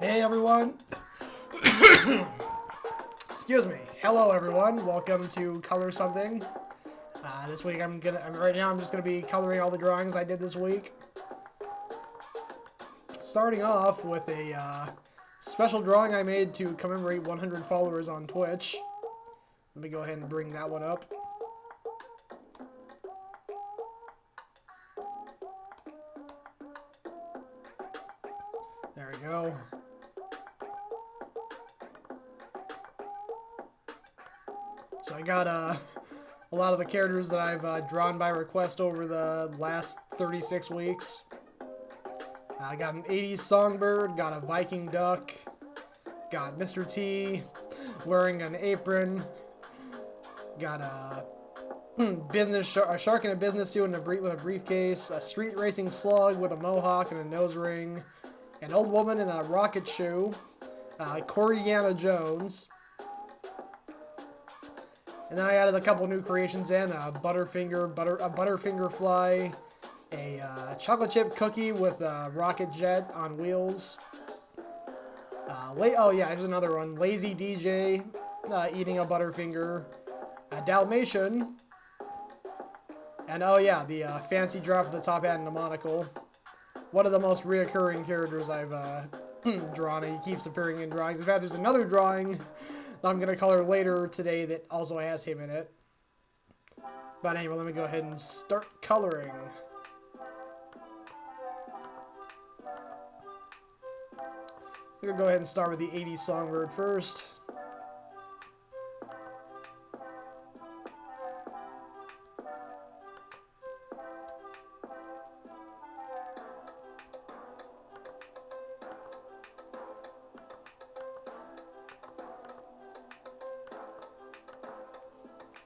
Hey everyone. Excuse me. Hello everyone. Welcome to Color Something. This week right now I'm just gonna be coloring all the drawings I did this week. Starting off with a special drawing I made to commemorate 100 followers on Twitch. Let me go ahead and bring that one up. There we go. So I got a lot of the characters that I've drawn by request over the last 36 weeks. I got an 80s songbird, got a Viking duck, got Mr. T wearing an apron, got a a shark in a business suit and with a briefcase, a street racing slug with a mohawk and a nose ring, an old woman in a rocket shoe, Cordiana Jones. And then I added a couple new creations in, a Butterfinger fly, a chocolate chip cookie with a rocket jet on wheels. Oh yeah, here's another one. Lazy DJ eating a Butterfinger, a Dalmatian, and oh yeah, the fancy drop with the top hat and the monocle. One of the most reoccurring characters I've drawn. He keeps appearing in drawings. In fact, there's another drawing that I'm going to color later today that also has him in it. But anyway, let me go ahead and start coloring. I'm going to go ahead and start with the 80s songbird first.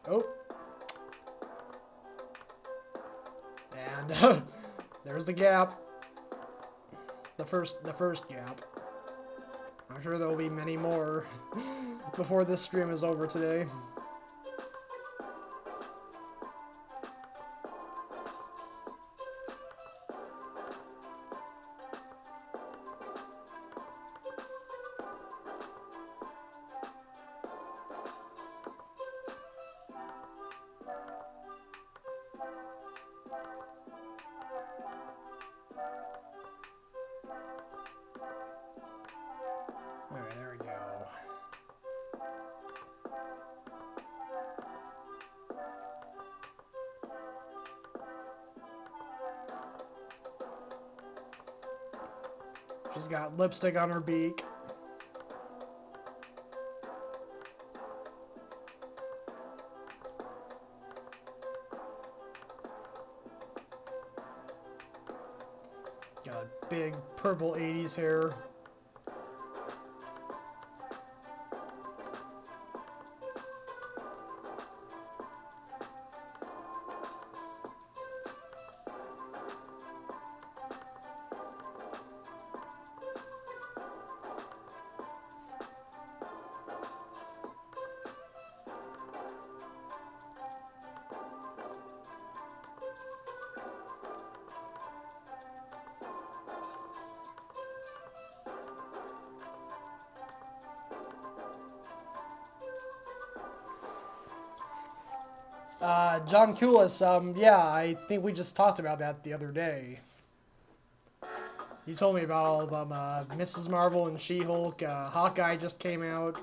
Oh. And there's the gap. The first gap. I'm sure there will be many more before this stream is over today. Alright, there we go. She's got lipstick on her beak. Got big purple 80s hair. John Kulis, yeah, I think we just talked about that the other day. He told me about all of them, Mrs. Marvel and She-Hulk, Hawkeye just came out.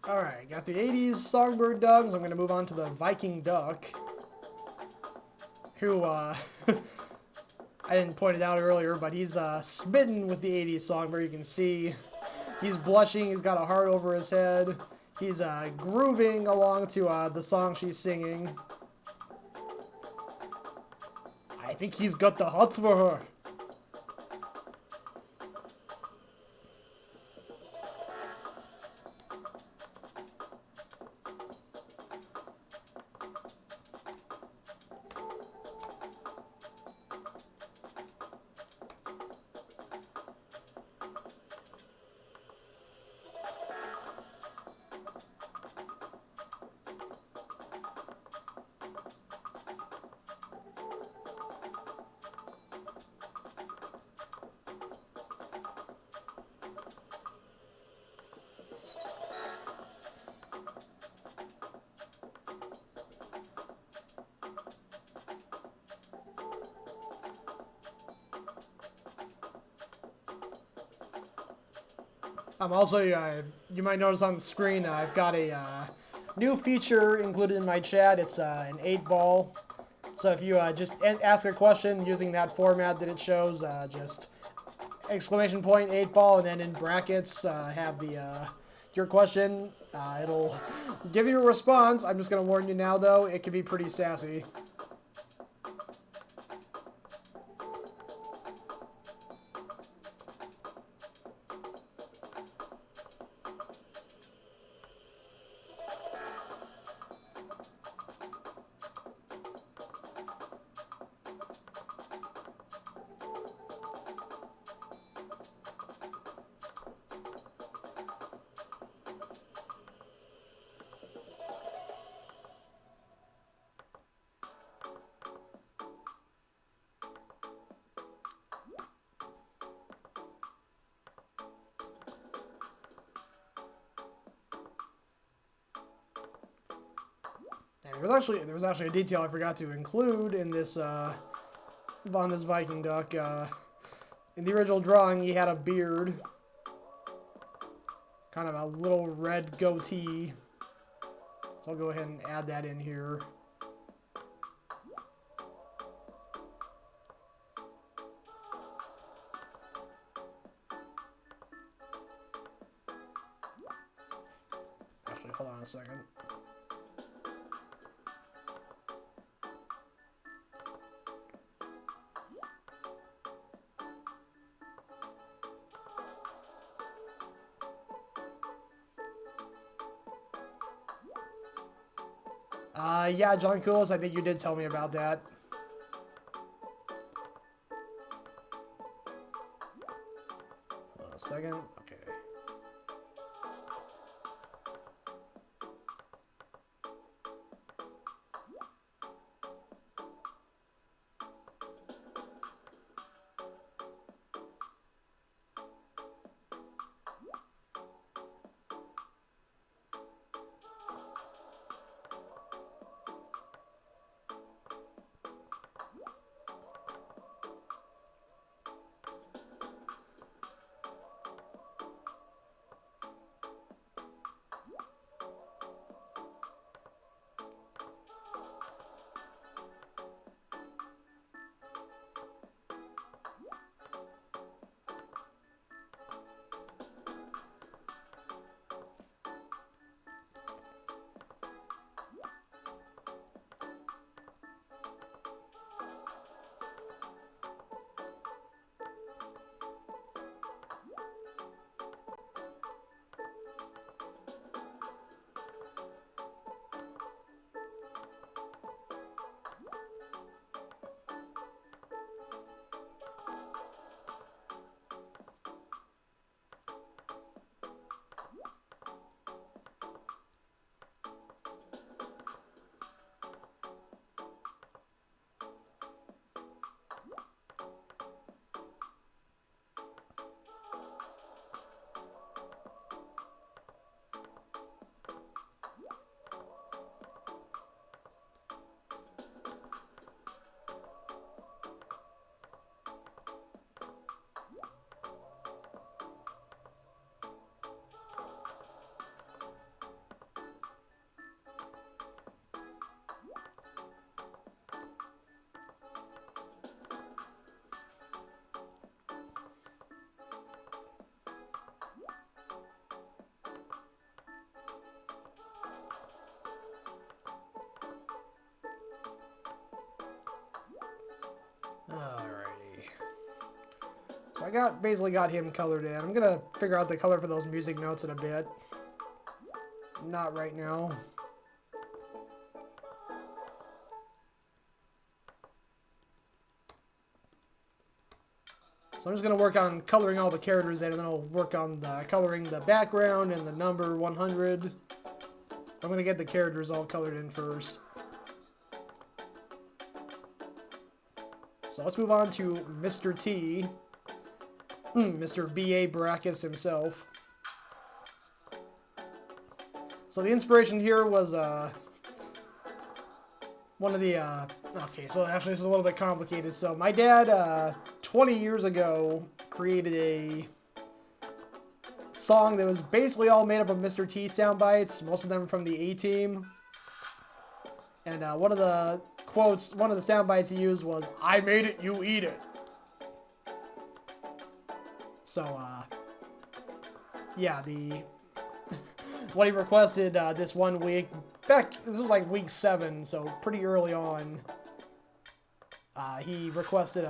Alright, got the 80s Songbird Dogs. I'm going to move on to the Viking Duck. Who, I didn't point it out earlier, but he's smitten with the 80s Songbird. You can see he's blushing. He's got a heart over his head. He's grooving along to the song she's singing. I think he's got the hots for her. I'm also, you might notice on the screen, I've got a new feature included in my chat. It's an 8-ball. So if you just ask a question using that format that it shows, just exclamation point 8-ball, and then in brackets have the your question. It'll give you a response. I'm just going to warn you now, though, it can be pretty sassy. And there was actually a detail I forgot to include in this on this Viking Duck. In the original drawing, he had a beard, kind of a little red goatee. So I'll go ahead and add that in here. Actually, hold on a second. Yeah, John Coolis, I think you did tell me about that. Hold on a second. Okay. Alrighty. So I basically got him colored in. I'm gonna figure out the color for those music notes in a bit. Not right now. So I'm just going to work on coloring all the characters in, and then I'll work on coloring the background and the number 100. I'm going to get the characters all colored in first. So let's move on to Mr. T. Mr. B.A. Baracus himself. So the inspiration here was one of the... okay, so actually this is a little bit complicated. So my dad, 20 years ago, created a song that was basically all made up of Mr. T sound bites, most of them from the A-Team. And one of the quotes, one of the sound bites he used was, "I made it, you eat it." So, yeah, what he requested this one week, this was like week 7, so pretty early on, he requested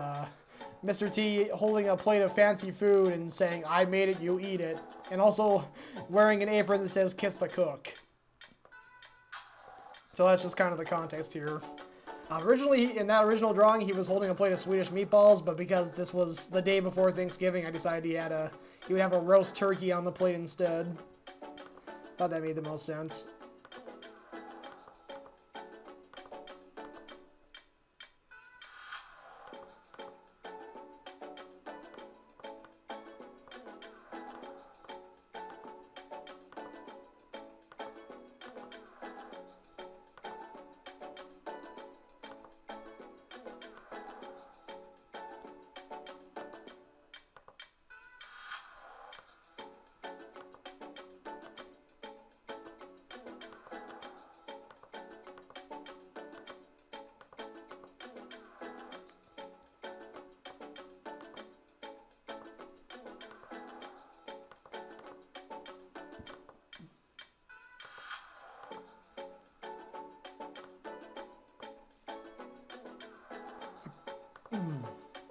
Mr. T holding a plate of fancy food and saying, "I made it, you eat it," and also wearing an apron that says, "Kiss the cook." So that's just kind of the context here. Originally, in that original drawing, he was holding a plate of Swedish meatballs, but because this was the day before Thanksgiving, I decided he would have a roast turkey on the plate instead. Thought that made the most sense.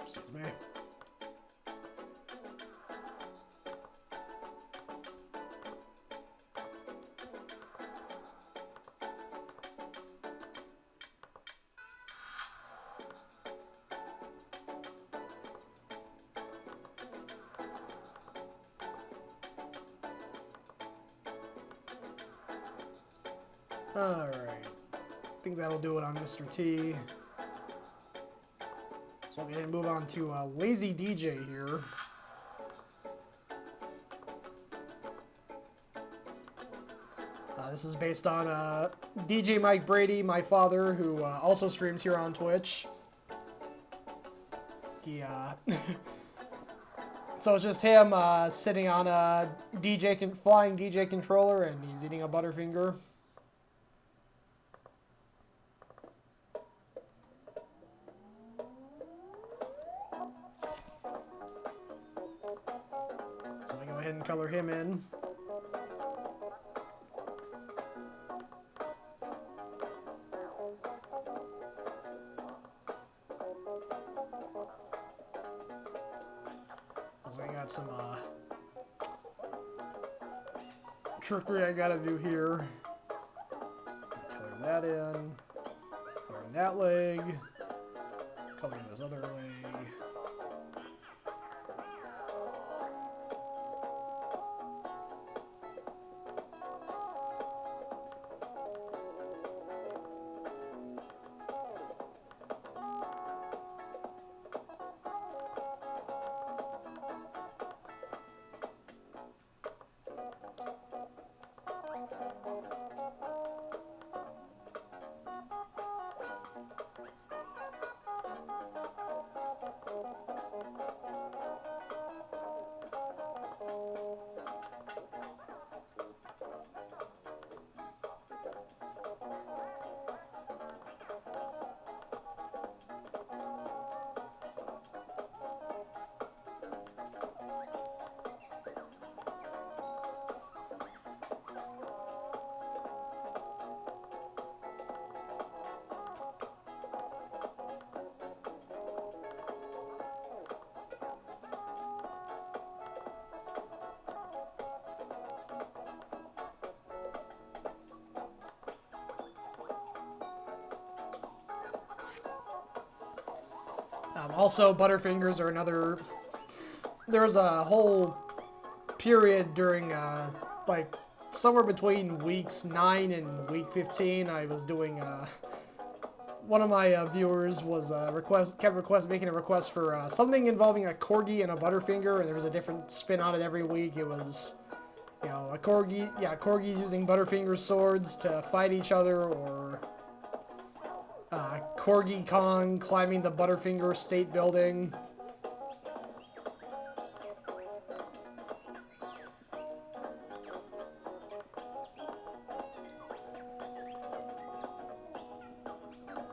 Excuse me. Alright. I think that'll do it on Mr. T. So I'm going to move on to Lazy DJ here. This is based on DJ Mike Brady, my father, who also streams here on Twitch. He, so it's just him sitting on a flying DJ controller, and he's eating a Butterfinger. So I go ahead and color him in. I got some trickery I gotta do here. Color that in. Coloring that leg. Coloring this other leg. Also, Butterfingers are another... There's a whole period during, like, somewhere between weeks 9 and week 15, I was doing, one of my viewers was making a request for something involving a Corgi and a Butterfinger, and there was a different spin on it every week. It was, you know, a Corgi, yeah, Corgis using Butterfinger swords to fight each other, or Corgi Kong climbing the Butterfinger state building.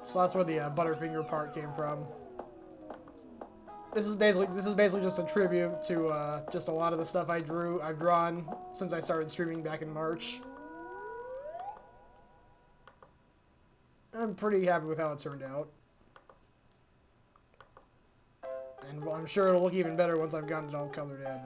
So that's where the Butterfinger part came from. This is basically just a tribute to just a lot of the stuff I've drawn since I started streaming back in March. I'm pretty happy with how it turned out. And I'm sure it'll look even better once I've gotten it all colored in.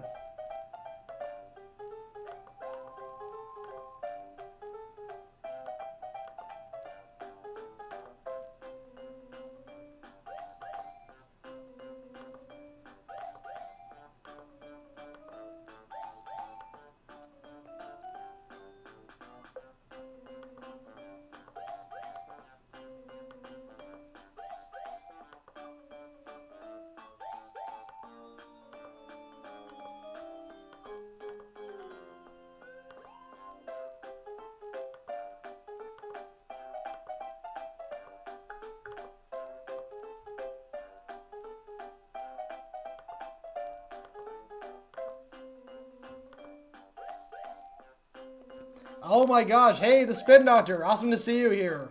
Oh my gosh, hey, the Spin Doctor, awesome to see you here.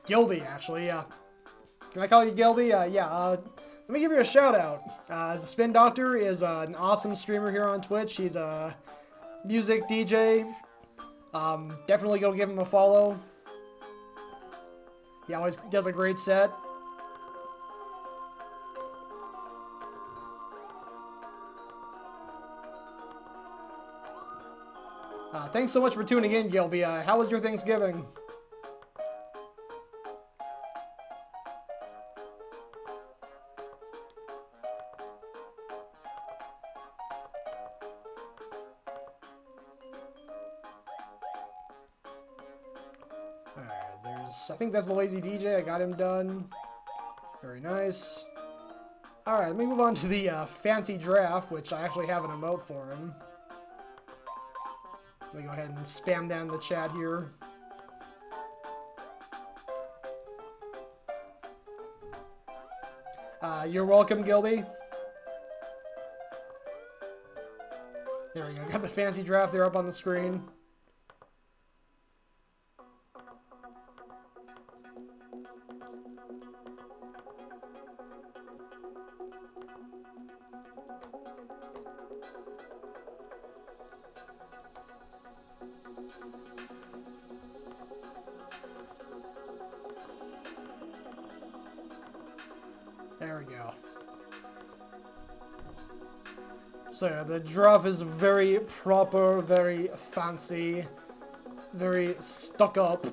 Gilby, actually, yeah. Can I call you Gilby? Yeah, let me give you a shout out. The Spin Doctor is an awesome streamer here on Twitch. He's a music DJ. Definitely go give him a follow. He always does a great set. Thanks so much for tuning in, Gilby. How was your Thanksgiving? I think that's the Lazy DJ. I got him done. Very nice. Alright, let me move on to the Fancy Draft, which I actually have an emote for him. Let me go ahead and spam down the chat here. You're welcome, Gilby. There we go. Got the Fancy Draft there up on the screen. There we go. So yeah, the draft is very proper, very fancy, very stuck up.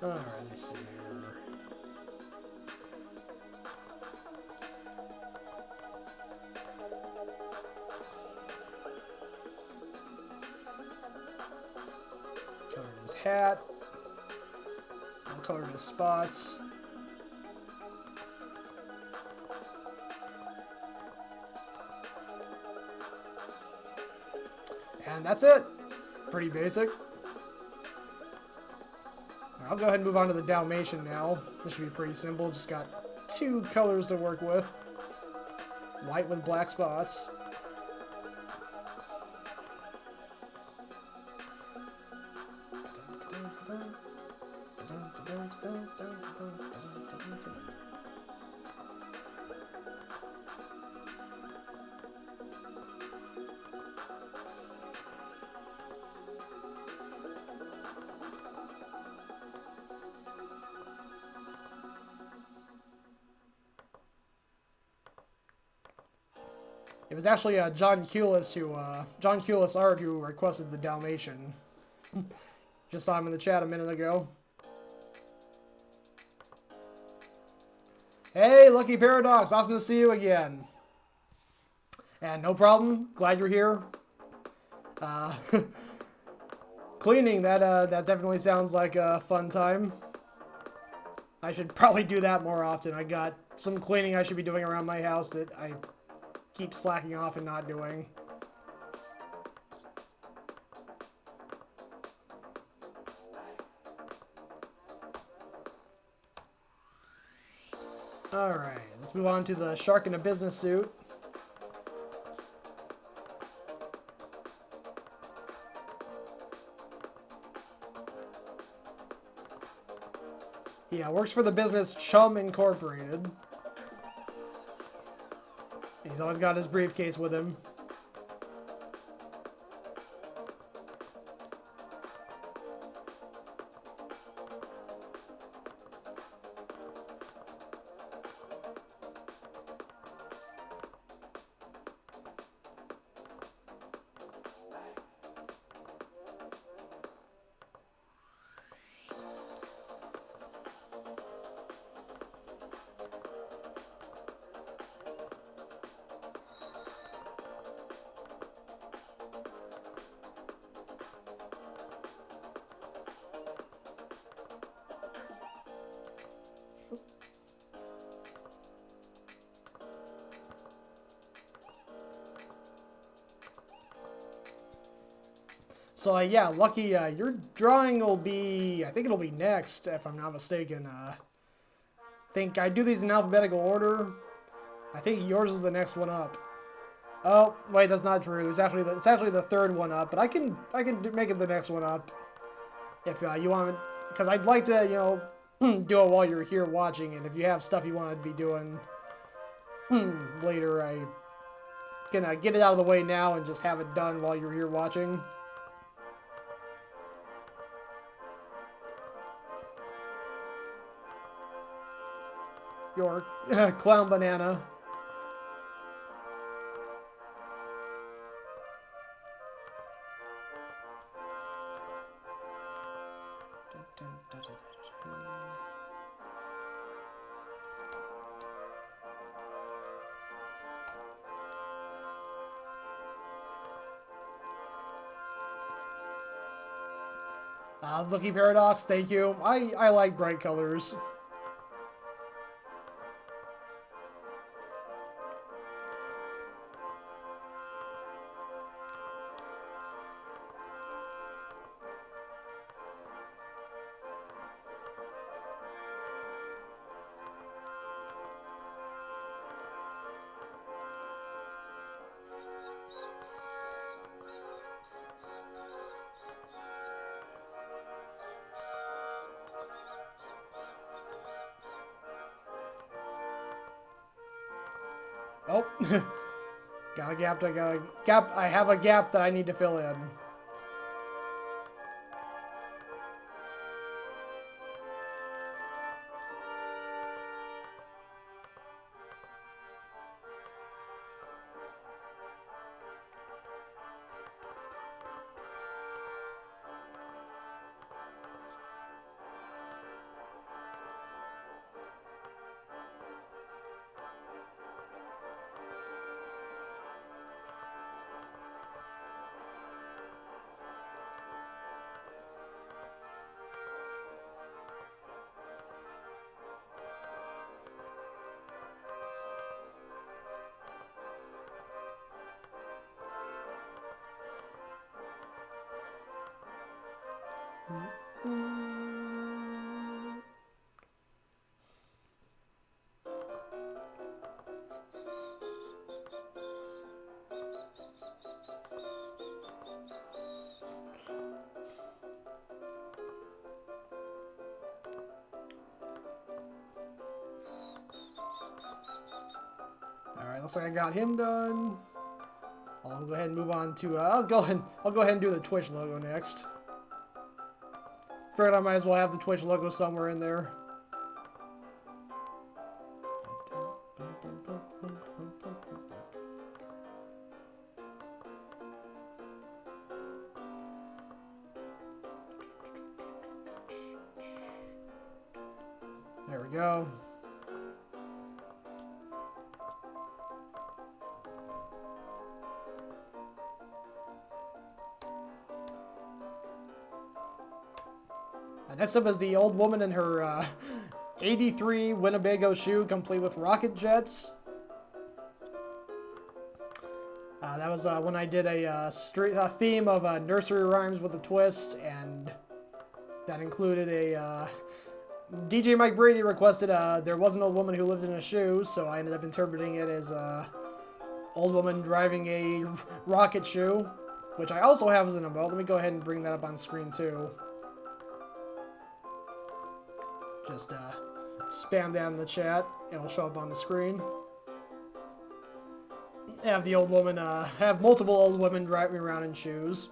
Alright, let's see here. Color his hat. I'll color his spots. And that's it. Pretty basic. I'll go ahead and move on to the Dalmatian now. This should be pretty simple. Just got two colors to work with. White with black spots. It was actually John Culis Art who requested the Dalmatian. Just saw him in the chat a minute ago. Hey, Lucky Paradox, awesome to see you again. And no problem, glad you're here. Cleaning, that definitely sounds like a fun time. I should probably do that more often. I got some cleaning I should be doing around my house that I keep slacking off and not doing. Alright, let's move on to the shark in a business suit. Yeah, works for the business Chum Incorporated. He's always got his briefcase with him. So yeah, Lucky, your drawing will be, I think it'll be next, if I'm not mistaken. I think I do these in alphabetical order. I think yours is the next one up. Oh, wait, that's not true. It's actually the third one up, but I can make it the next one up if you want, because I'd like to, you know, do it while you're here watching, and if you have stuff you want to be doing later, I can get it out of the way now and just have it done while you're here watching. Your clown banana. Lucky Paradox, thank you. I like bright colors. Oh, got a gap. I have a gap that I need to fill in. Alright, looks like I got him done. I'll go ahead and move on to I'll go ahead and do the Twitch logo next. Figured I might as well have the Twitch logo somewhere in there. There we go. Next up is the old woman in her 83 Winnebago shoe, complete with rocket jets. That was when I did a theme of nursery rhymes with a twist, and that included a DJ Mike Brady requested there was an old woman who lived in a shoe, so I ended up interpreting it as old woman driving a rocket shoe, which I also have as an emote. Let me go ahead and bring that up on screen too. Just spam that in the chat. It'll show up on the screen. Have the old woman, have multiple old women driving around in shoes.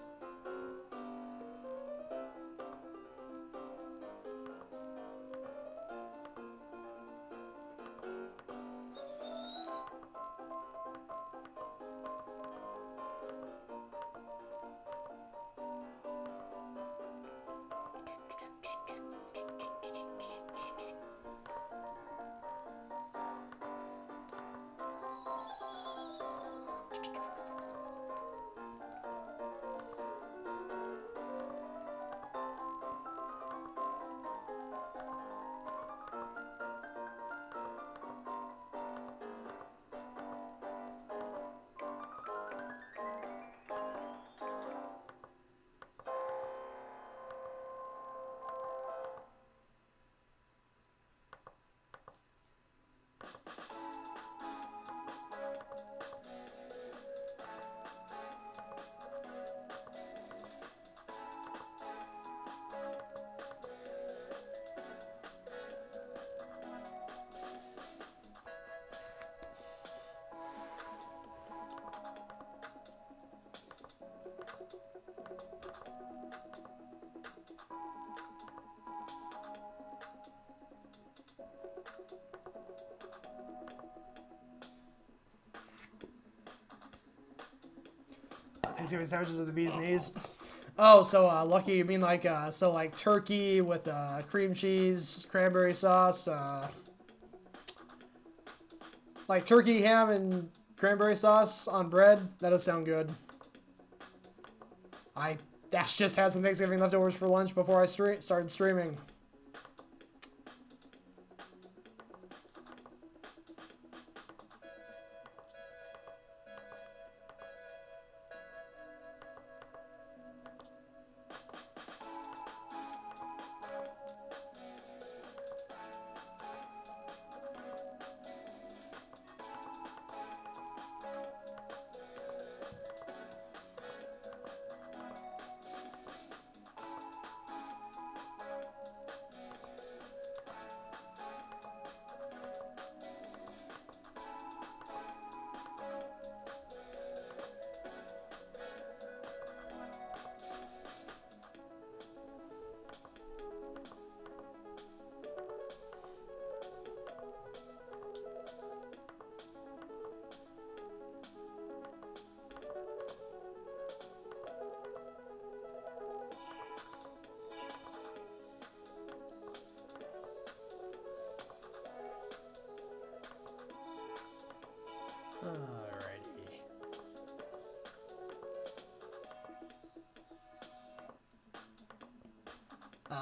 Thanksgiving sandwiches with the bee's knees. Oh, so Lucky, you mean like so like turkey with cream cheese, cranberry sauce, like turkey, ham, and cranberry sauce on bread? That does sound good. Dash just had some Thanksgiving leftovers for lunch before I started streaming.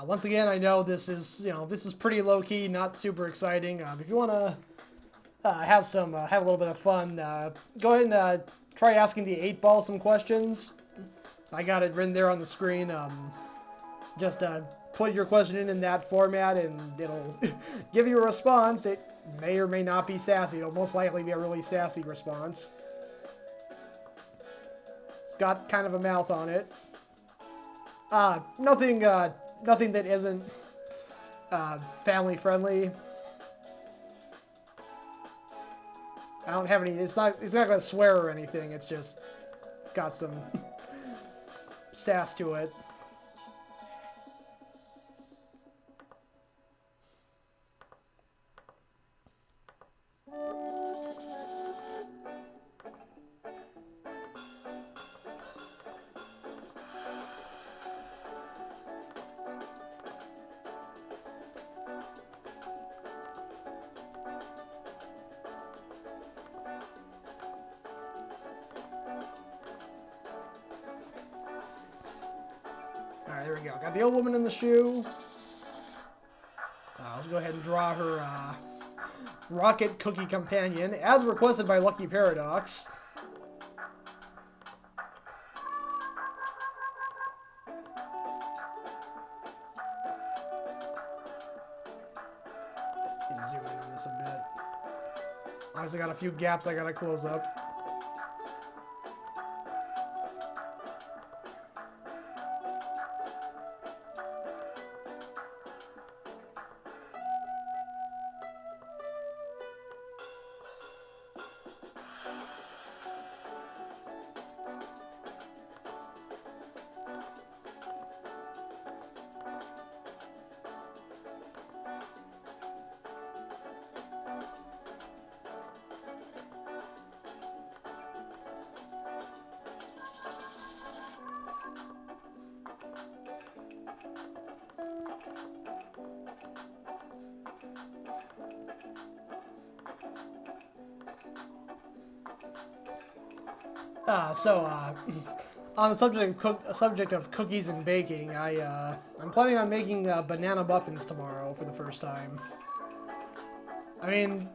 Once again, I know this is, this is pretty low key, not super exciting. If you want to have a little bit of fun, go ahead and try asking the 8-ball some questions. I got it written there on the screen. Just put your question in that format, and it'll give you a response. It may or may not be sassy. It'll most likely be a really sassy response. It's got kind of a mouth on it. Nothing that isn't family friendly. I don't have any. It's not gonna swear or anything. It's just got some sass to it. Alright, there we go. Got the old woman in the shoe. Let's go ahead and draw her Rocket Cookie Companion, as requested by Lucky Paradox. Zoom in on this a bit. Obviously got a few gaps I gotta close up. On the subject of cookies and baking, I'm planning on making banana muffins tomorrow for the first time. I mean,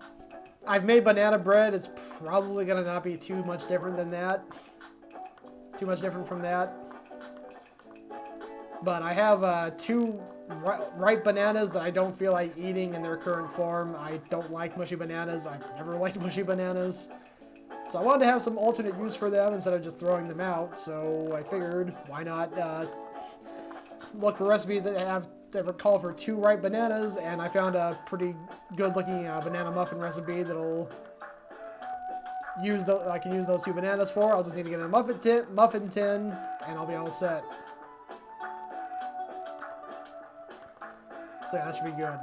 I've made banana bread. It's probably gonna not be too much different than that. Too much different from that. But I have two ripe bananas that I don't feel like eating in their current form. I don't like mushy bananas. I've never liked mushy bananas. So I wanted to have some alternate use for them instead of just throwing them out, so I figured, why not look for recipes that call for 2 ripe bananas, and I found a pretty good-looking banana muffin recipe that'll I can use those 2 bananas for. I'll just need to get a muffin tin, and I'll be all set. So yeah, that should be good.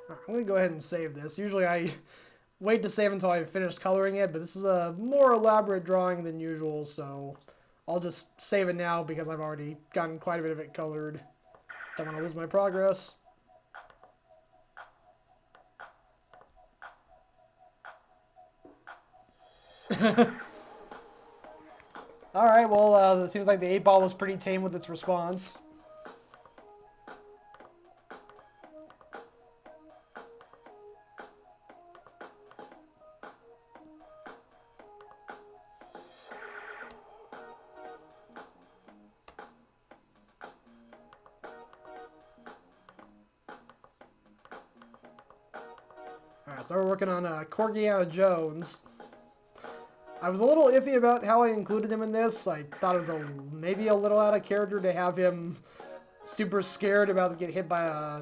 I'm going to go ahead and save this. Usually I wait to save until I've finished coloring it, but this is a more elaborate drawing than usual, so I'll just save it now because I've already gotten quite a bit of it colored. Don't want to lose my progress. Alright, well, it seems like the 8-ball was pretty tame with its response. Alright, so we're working on Corgiana Jones. I was a little iffy about how I included him in this. I thought it was maybe a little out of character to have him super scared about to get hit by a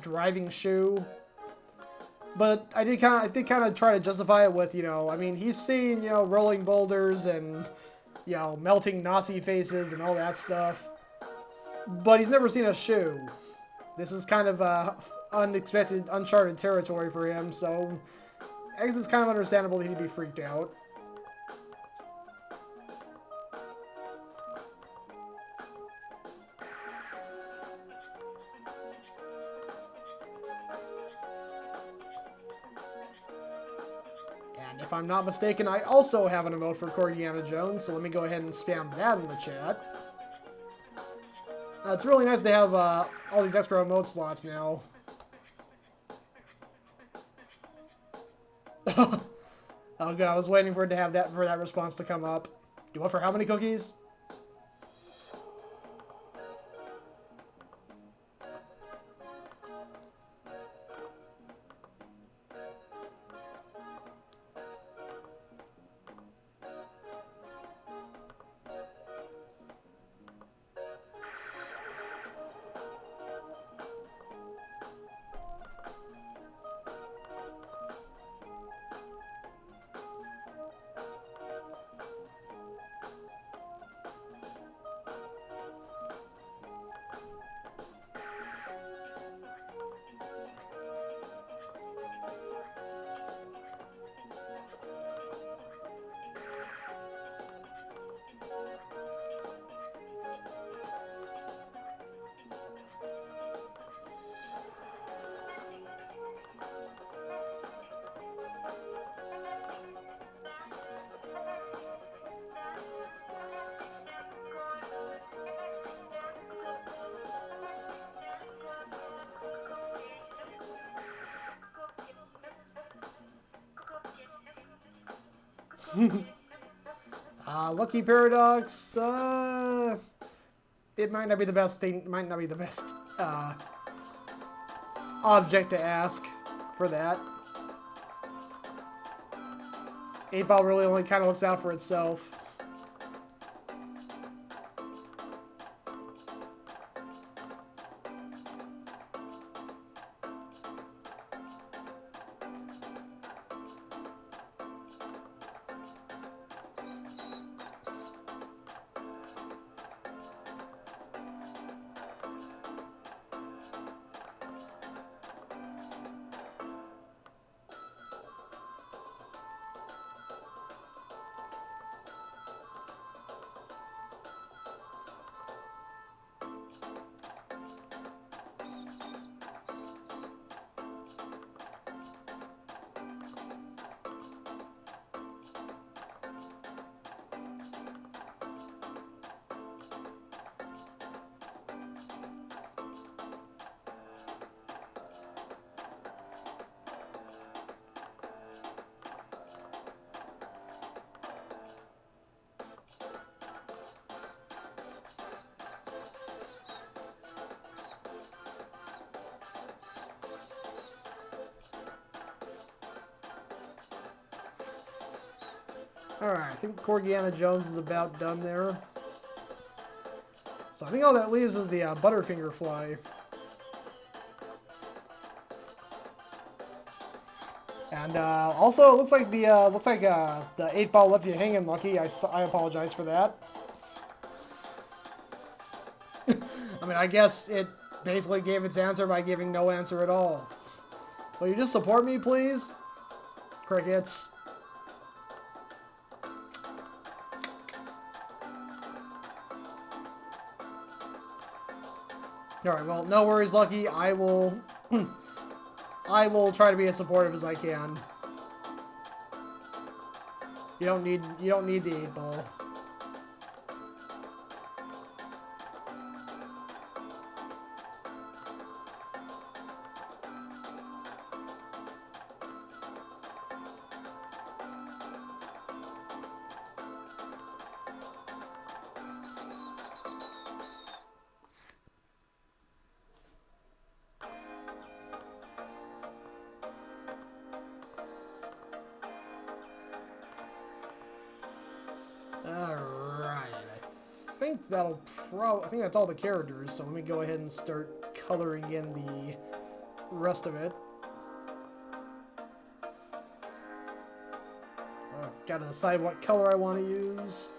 driving shoe. But I did kind of try to justify it with, I mean, he's seen, rolling boulders and, melting Nazi faces and all that stuff. But he's never seen a shoe. This is kind of unexpected, uncharted territory for him, so I guess it's kind of understandable that he'd be freaked out. And if I'm not mistaken, I also have an emote for Corgiana Jones, so let me go ahead and spam that in the chat. It's really nice to have all these extra emote slots now. Oh god, I was waiting for it to have that response to come up. You want for how many cookies? Lucky Paradox. It might not be the best thing. Might not be the best object to ask for that. 8-Ball really only kind of looks out for itself. Alright, I think Corgiana Jones is about done there. So I think all that leaves is the Butterfinger fly. And also, it looks like the 8-Ball left you hanging, Lucky. I apologize for that. I mean, I guess it basically gave its answer by giving no answer at all. Will you just support me, please? Crickets. Alright, well, no worries, Lucky. I will try to be as supportive as I can. You don't need the 8-Ball. I think that's all the characters, so let me go ahead and start coloring in the rest of it. Gotta decide what color I want to use.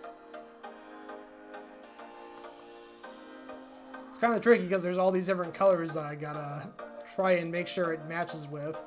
It's kind of tricky because there's all these different colors that I gotta try and make sure it matches with.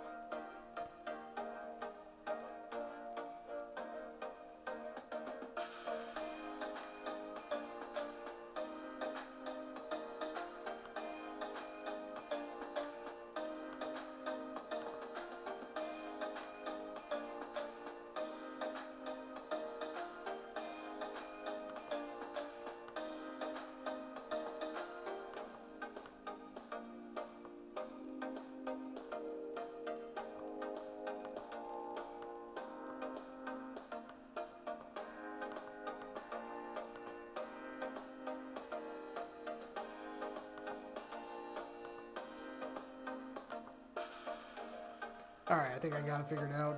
Alright, I think I got it figured out.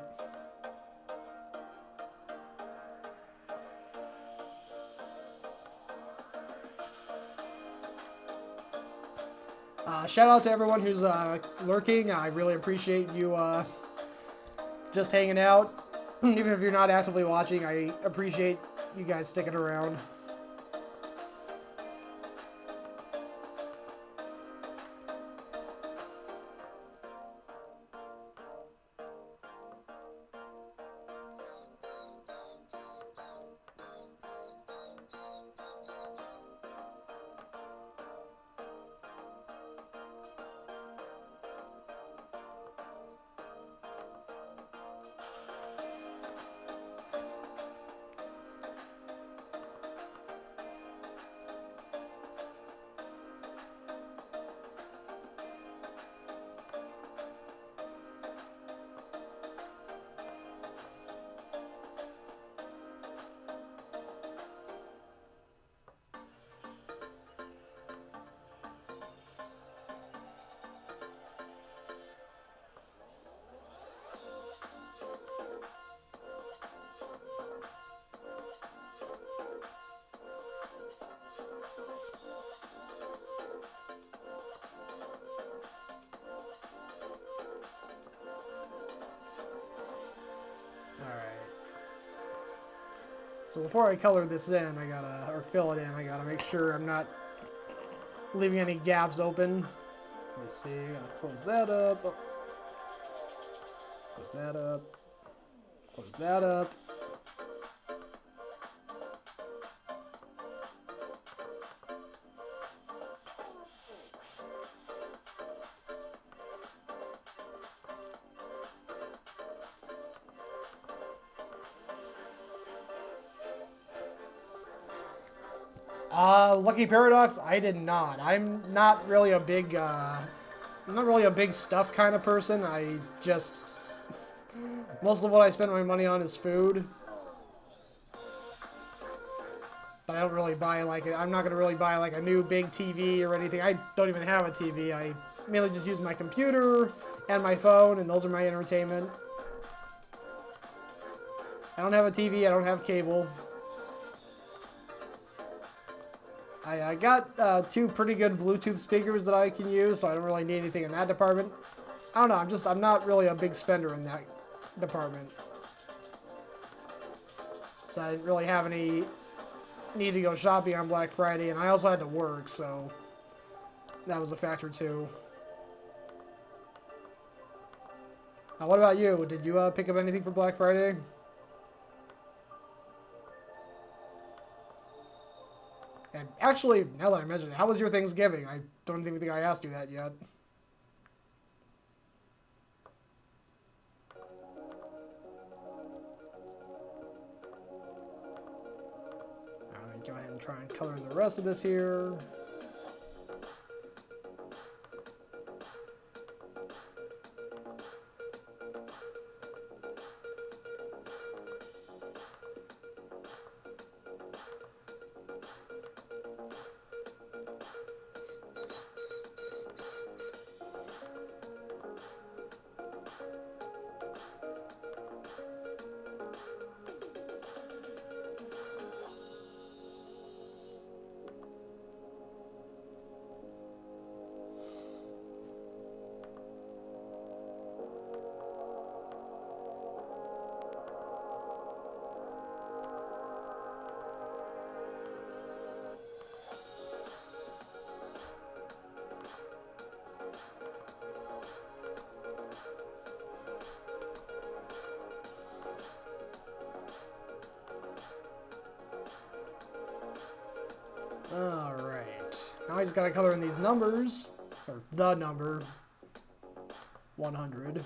Shout out to everyone who's lurking. I really appreciate you just hanging out. Even if you're not actively watching, I appreciate you guys sticking around. So before I color this in, or fill it in, I gotta make sure I'm not leaving any gaps open. Let's see, I'm gonna close that up. Close that up. Close that up. Lucky Paradox, I did not. I'm not really a big stuff kind of person. Most of what I spend my money on is food. But I don't really buy I'm not gonna really buy like a new big TV or anything. I don't even have a TV. I mainly just use my computer and my phone, and those are my entertainment. I don't have a TV. I don't have cable. I got two pretty good Bluetooth speakers that I can use, so I don't really need anything in that department. I don't know, I'm not really a big spender in that department. So I didn't really have any need to go shopping on Black Friday, and I also had to work, so that was a factor too. What about you? Did you pick up anything for Black Friday? And actually, now that I mentioned it, how was your Thanksgiving? I don't even think I asked you that yet. Alright, go ahead and try and color the rest of this here. Alright. Now I just gotta color in these numbers. Or the number. 100.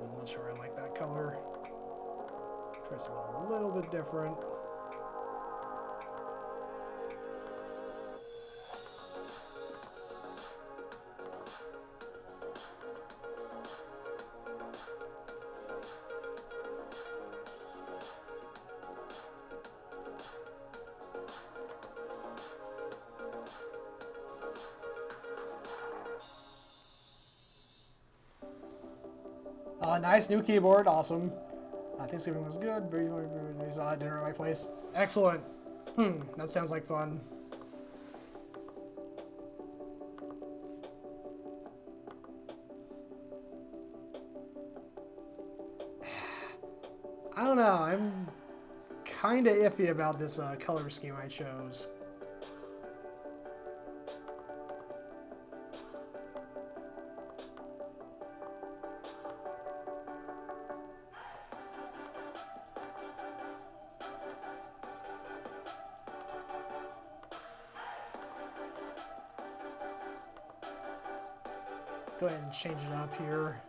I'm not sure I like that color. Try something a little bit different. Nice new keyboard, awesome. Thanksgiving was good. We saw dinner at my place. Excellent. That sounds like fun. I don't know. I'm kind of iffy about this color scheme I chose. Go ahead and change it up here.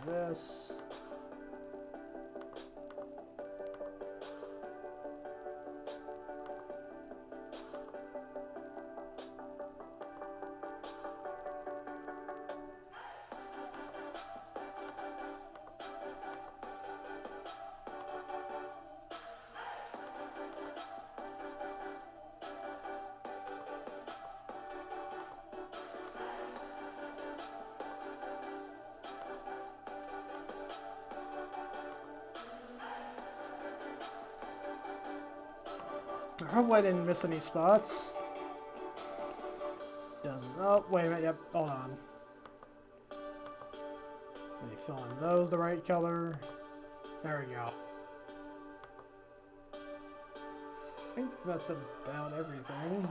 this. I hope I didn't miss any spots. Doesn't. Oh, wait a minute. Yep. Hold on. Let me fill in those the right color. There we go. I think that's about everything.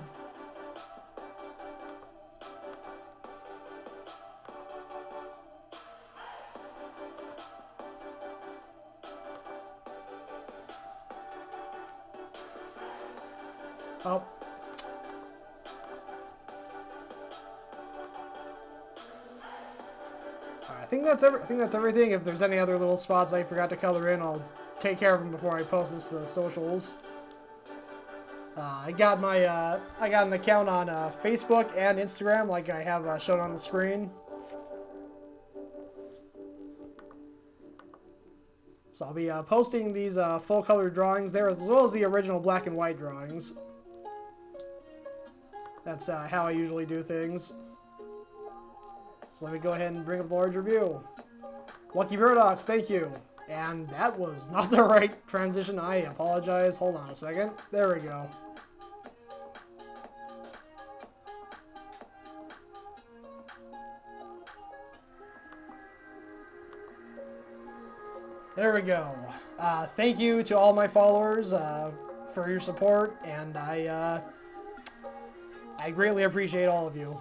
Oh. I think that's everything. If there's any other little spots I forgot to color in, I'll take care of them before I post this to the socials. I got an account on Facebook and Instagram, like I have shown on the screen. So I'll be posting these full color drawings there, as well as the original black and white drawings. That's how I usually do things. So let me go ahead and bring up the large review. Lucky Paradox, thank you. And that was not the right transition. I apologize. Hold on a second. There we go. There we go. Thank you to all my followers for your support, and I greatly appreciate all of you.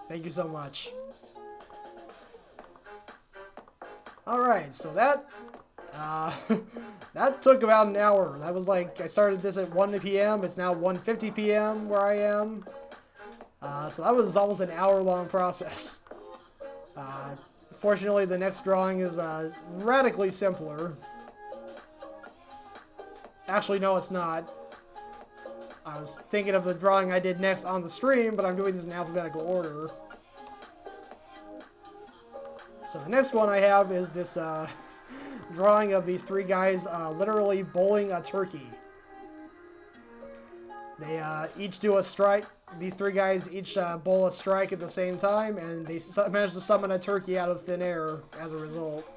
Thank you so much. Alright, so that that took about an hour. That was like, I started this at 1 p.m. It's now 1:50 p.m. where I am. So that was almost an hour-long process. Fortunately, the next drawing is radically simpler. Actually, no, it's not. I was thinking of the drawing I did next on the stream, but I'm doing this in alphabetical order. So the next one I have is this drawing of these three guys literally bowling a turkey. They each do a strike. These three guys each bowl a strike at the same time, and they manage to summon a turkey out of thin air as a result.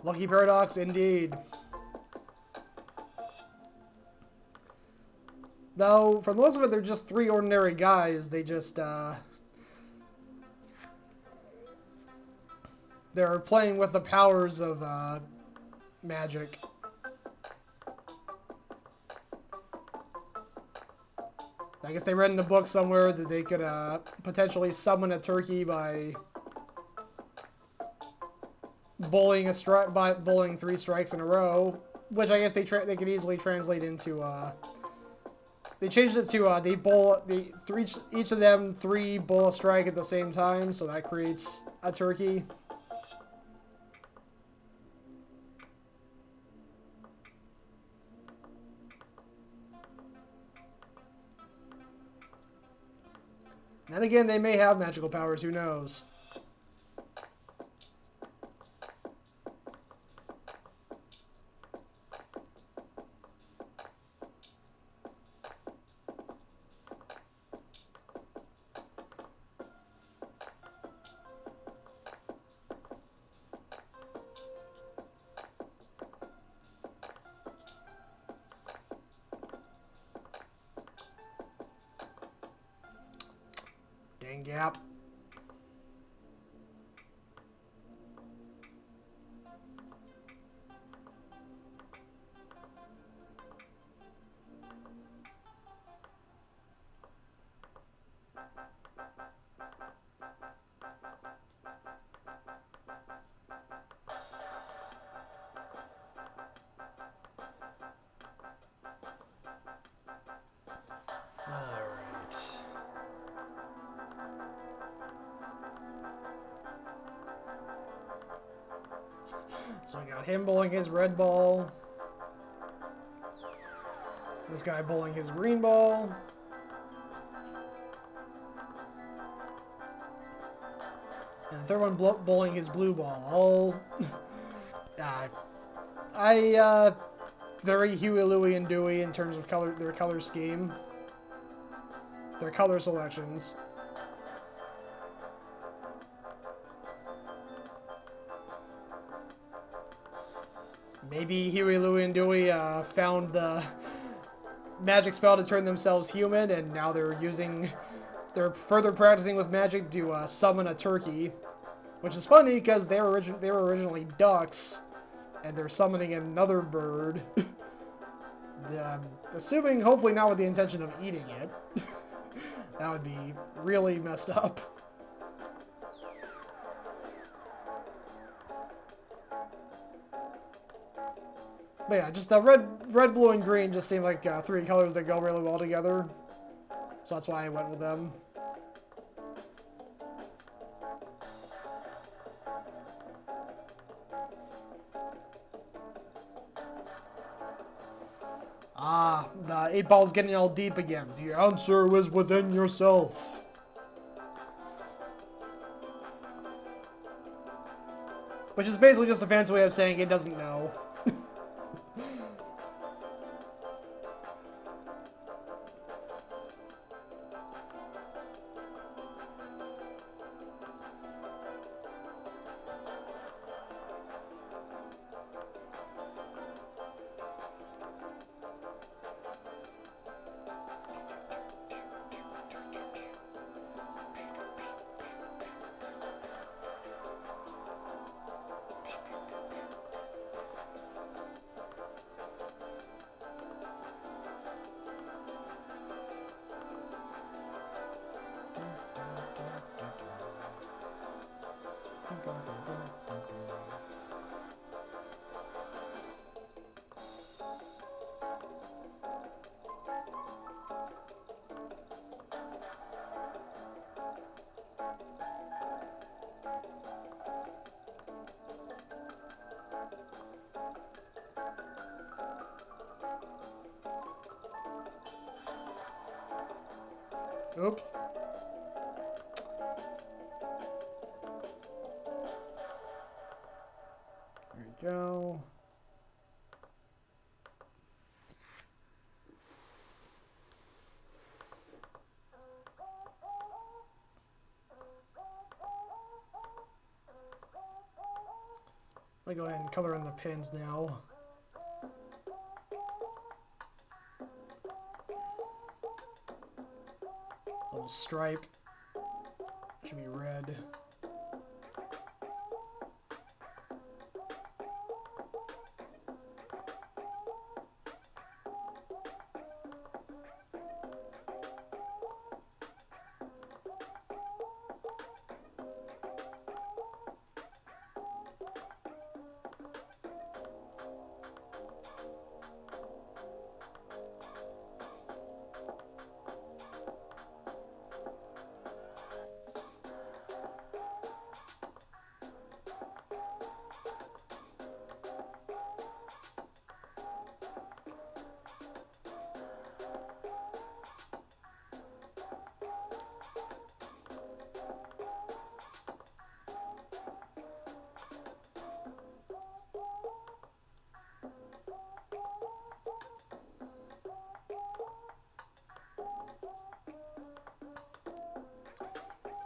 Lucky Paradox, indeed. Though, for the most of it, they're just three ordinary guys. They just, they're playing with the powers of, magic. I guess they read in a book somewhere that they could, potentially summon a turkey by bowling bowling 3 strikes in a row, which I guess they could easily translate into, they changed it to they bowl each of them 3 bowl a strike at the same time, so that creates a turkey. And again, they may have magical powers, who knows? Dang gap. Alright. So I got him bowling his red ball. This guy bowling his green ball. And the third one bowling his blue ball. All... very Huey, Louie, and Dewey in terms of their color scheme. Their color selections. Maybe Huey, Louie, and Dewey found the magic spell to turn themselves human, and now they're further practicing with magic to summon a turkey. Which is funny, because they were originally ducks, and they're summoning another bird. Assuming, hopefully not with the intention of eating it. That would be really messed up. But yeah, just the red, blue, and green just seem like 3 colors that go really well together. So that's why I went with them. Ah, the 8 ball's getting all deep again. The answer is within yourself. Which is basically just a fancy way of saying it doesn't know. Oops. There we go. Let me go ahead and color in the pins now. little stripe. Should be red.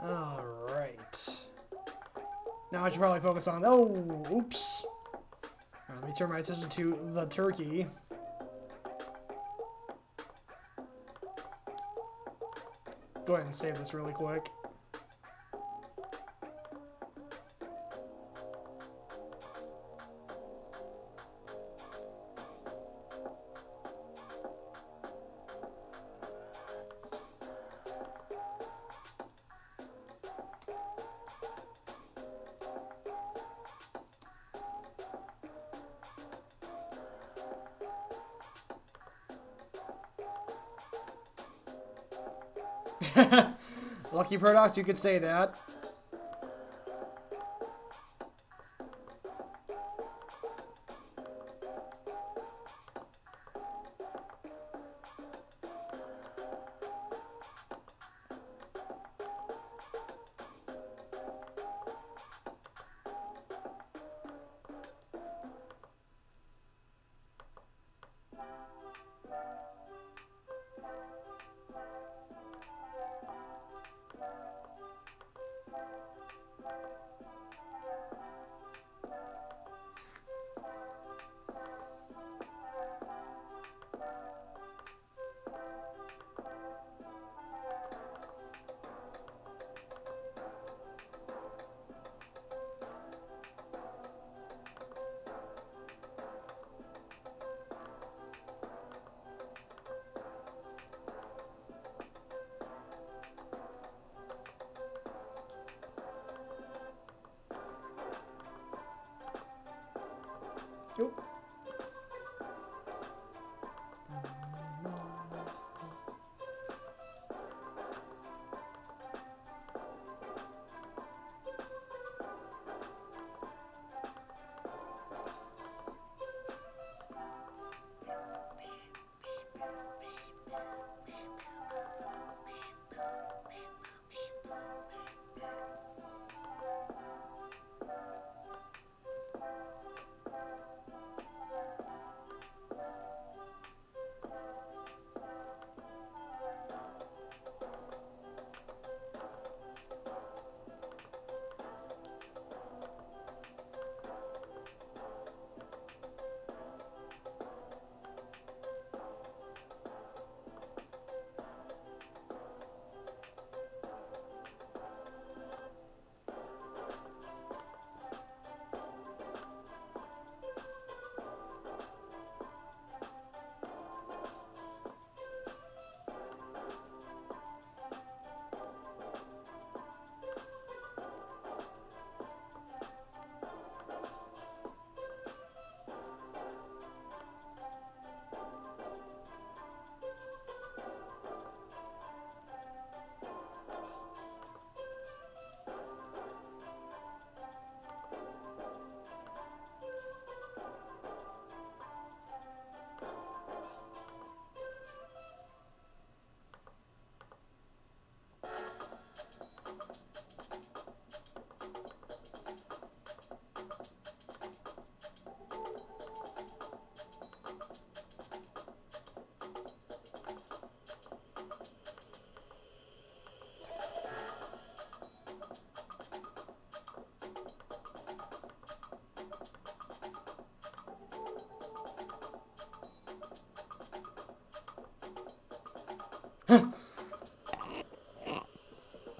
Alright. Now I should probably focus on... Oh, oops. Alright, let me turn my attention to the turkey. Go ahead and save this really quick. Lucky Paradox, you could say that. Nope.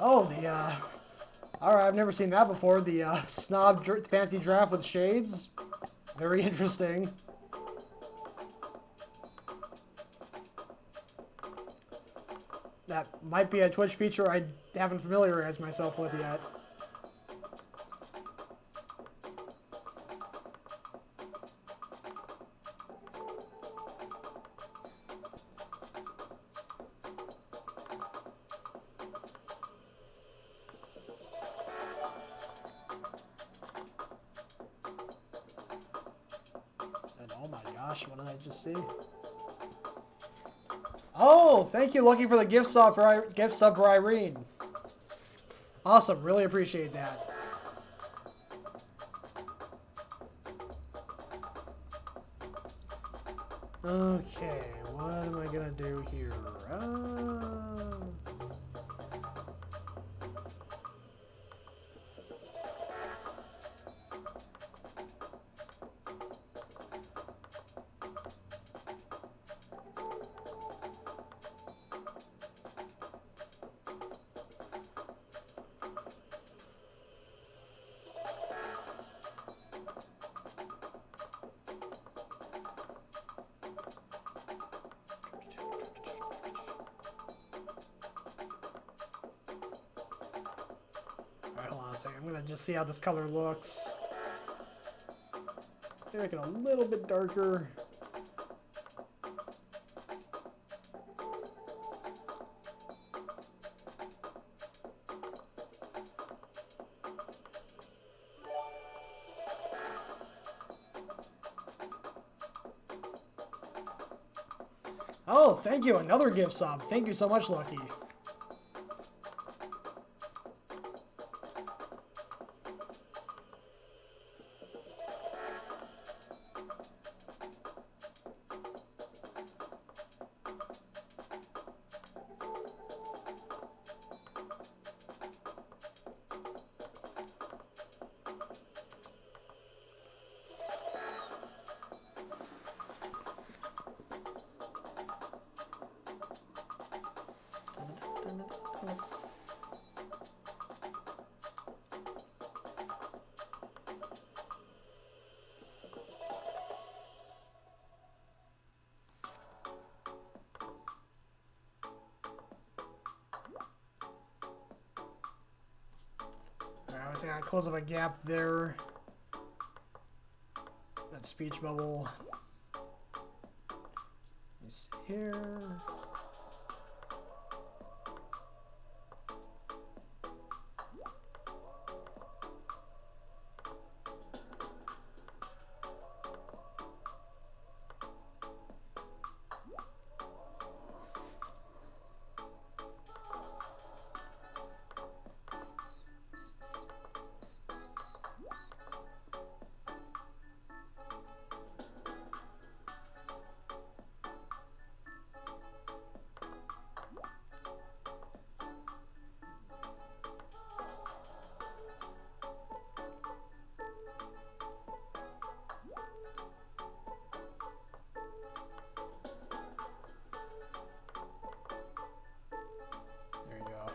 Oh, the, alright, I've never seen that before. The, Snob Fancy Draft with shades. Very interesting. That might be a Twitch feature I haven't familiarized myself with yet. And oh my gosh, what did I just see? Oh, thank you, Lucky, for the gift sub for Irene. Awesome, really appreciate that. Okay, what am I gonna do here? Alright, hold on a second. I'm gonna just see how this color looks. Make it a little bit darker. Oh, thank you. Another gift sub. Thank you so much, Lucky. I gotta close up a gap there. That speech bubble. Is here. There you go.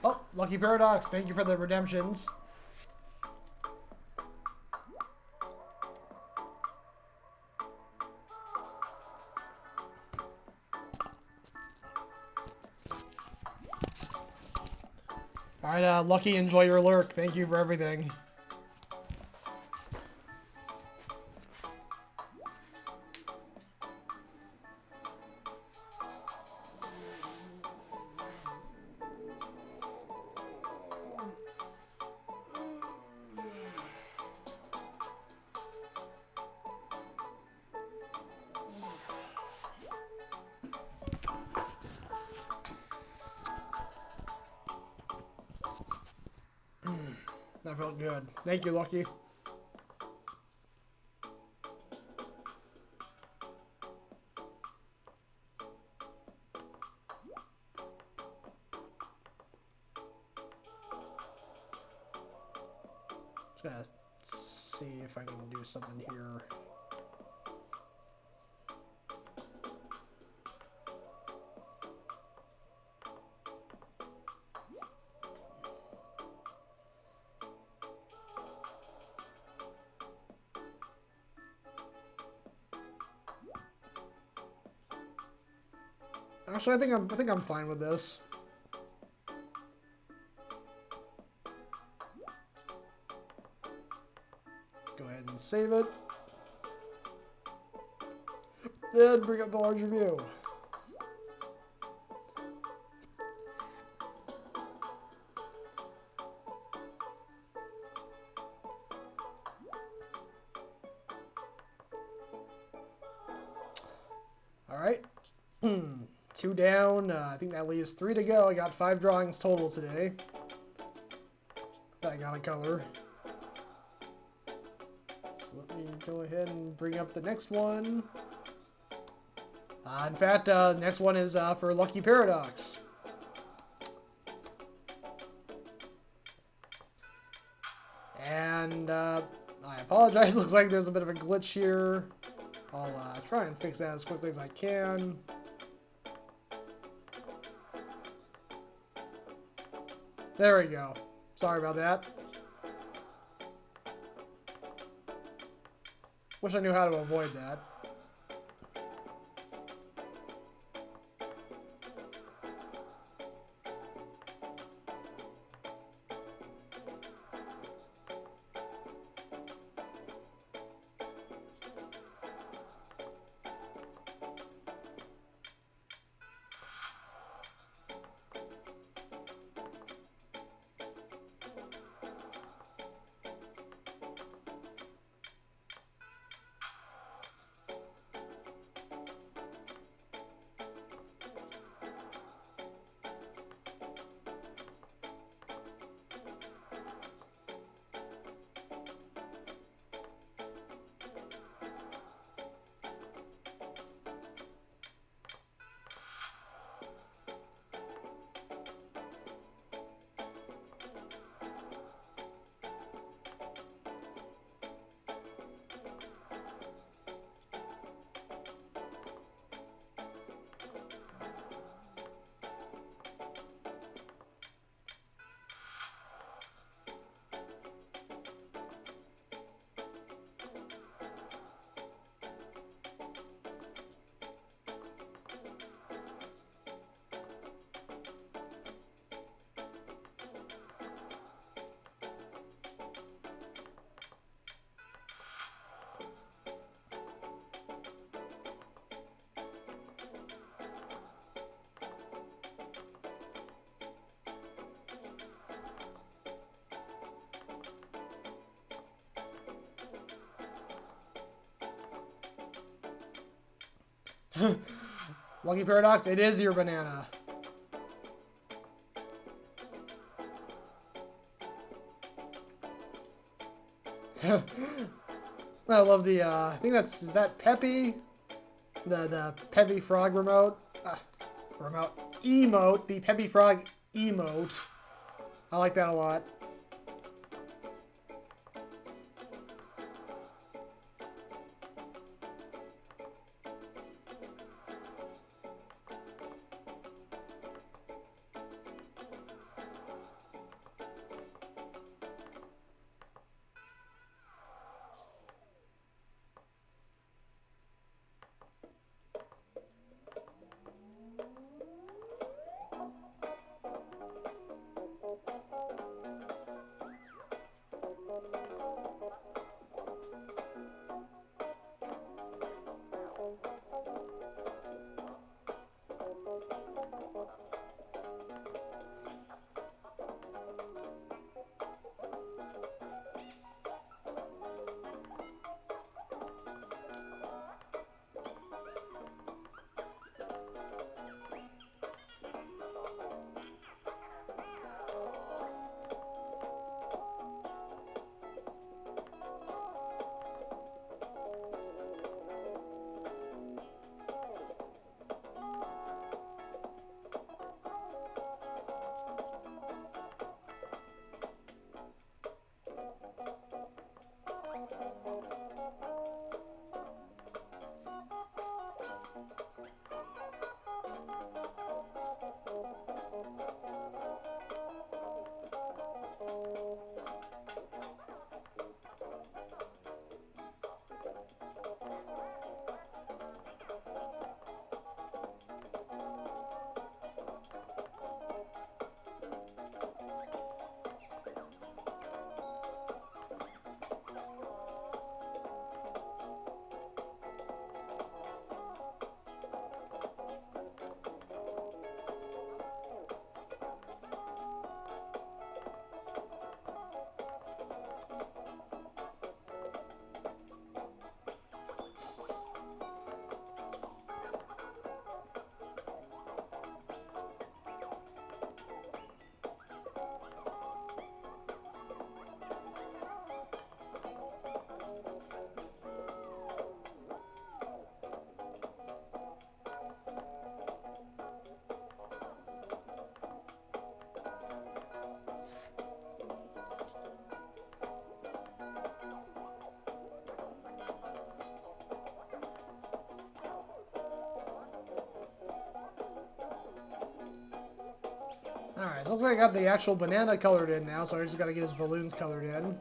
Oh, Lucky Paradox, thank you for the redemptions. Alright, Lucky, enjoy your lurk. Thank you for everything. That felt good. Thank you, Lucky. Just gonna see if I can do something here. Actually, I think I'm fine with this. Go ahead and save it. Then bring up the larger view. All right. 2 down. I think that leaves 3 to go. I got 5 drawings total today. I got a color. So let me go ahead and bring up the next one. In fact, next one is for Lucky Paradox. And I apologize. Looks like there's a bit of a glitch here. I'll try and fix that as quickly as I can. There we go. Sorry about that. Wish I knew how to avoid that. Lucky Paradox, it is your banana. I love the, I think is that Peppy? The Peppy Frog remote? Emote, the Peppy Frog emote. I like that a lot. It looks like I got the actual banana colored in now, so I just gotta get his balloons colored in.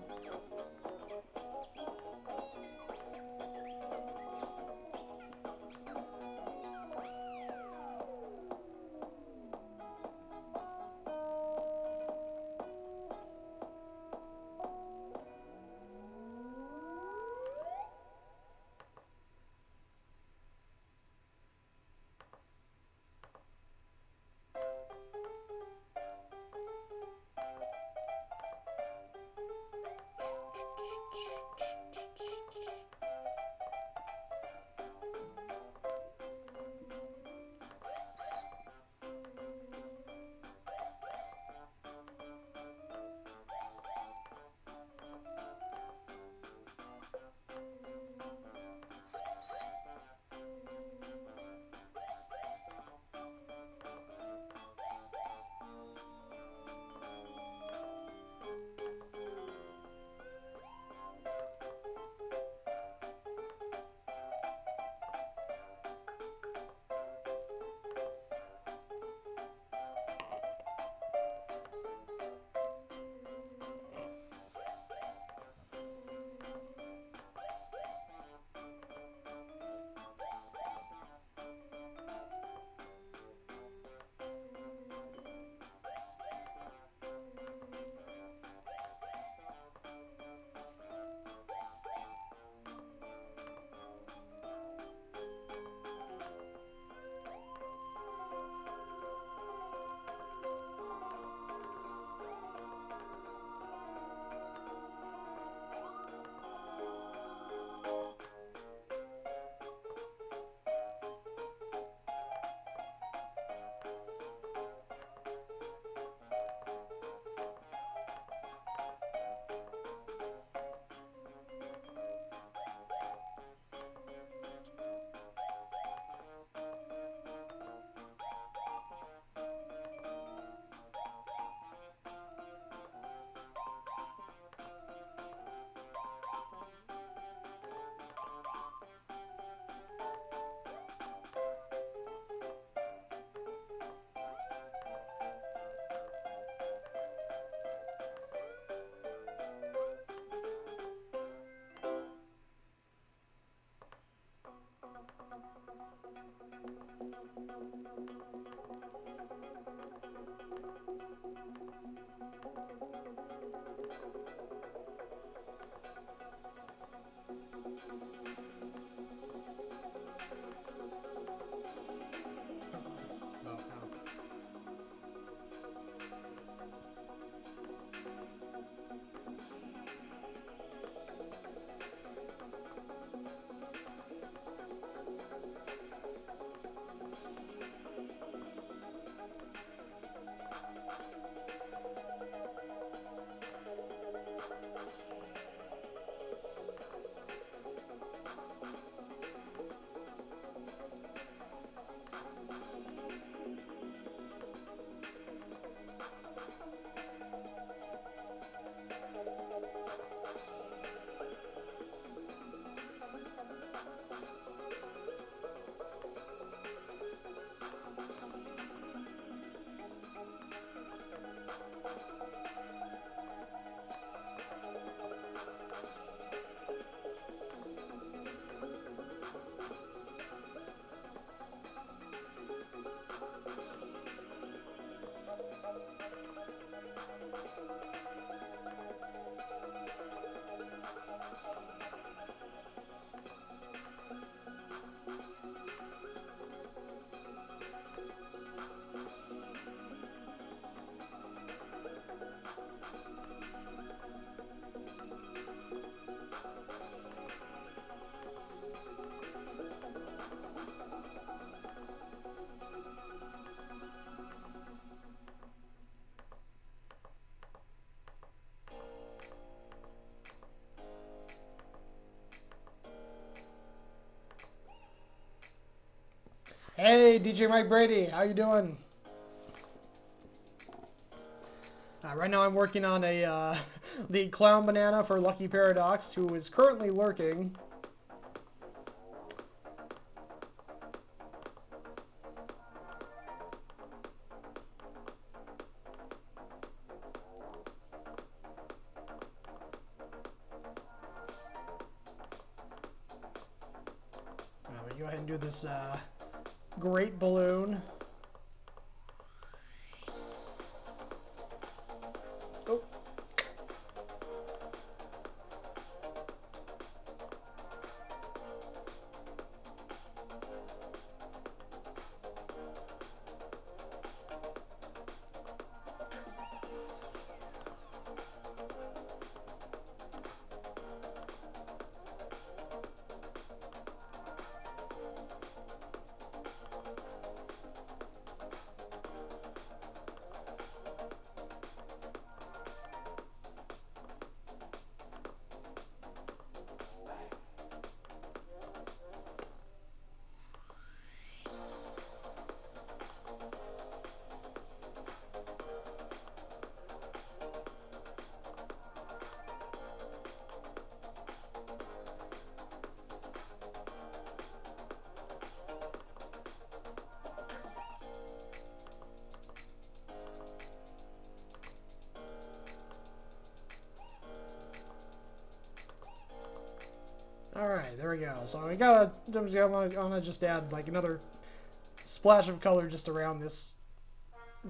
Hey, DJ Mike Brady, how you doing? Right now I'm working on a the clown banana for Lucky Paradox, who is currently lurking. do this great balloon. Oh. Alright, there we go. So I'm gonna just add like another splash of color just around this,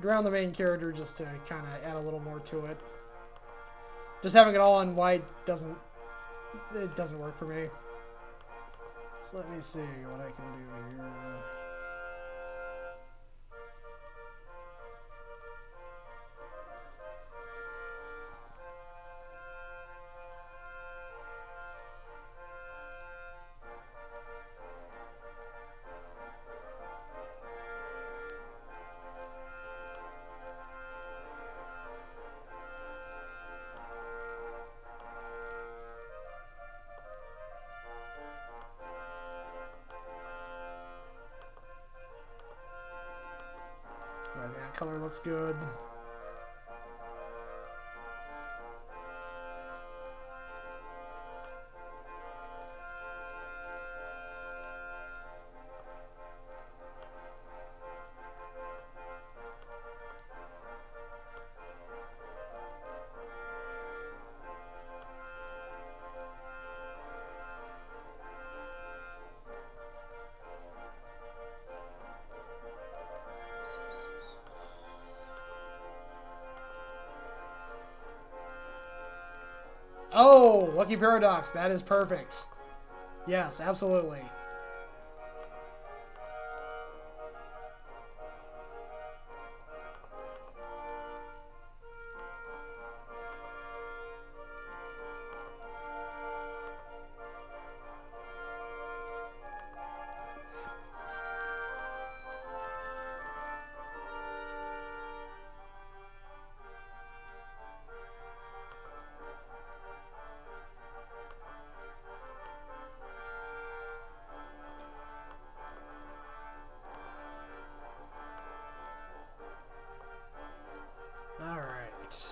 around the main character, just to kind of add a little more to it. Just having it all on white doesn't work for me. So let me see what I can do here. That color looks good. Oh, Lucky Paradox. That is perfect. Yes, absolutely. All right.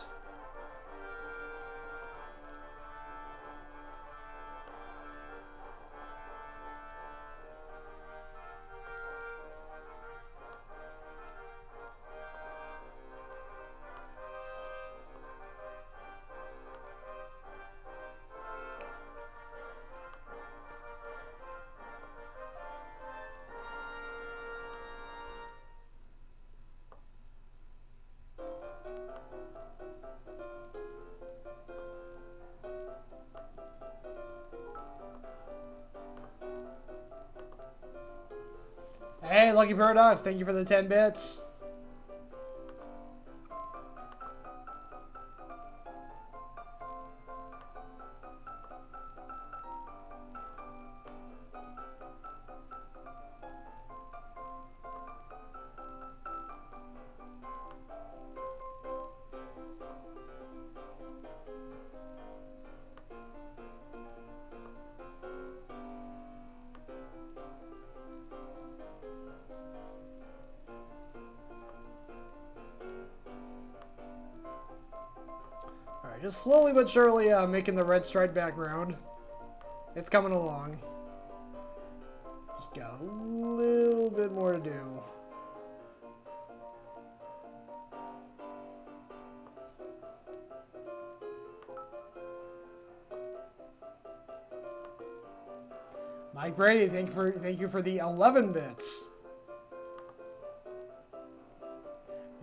Hey, Lucky Paradox, thank you for the 10 bits. Alright, just slowly but surely making the red striped background. It's coming along. Just got a little bit more to do. Mike Brady, thank you for the 11 bits.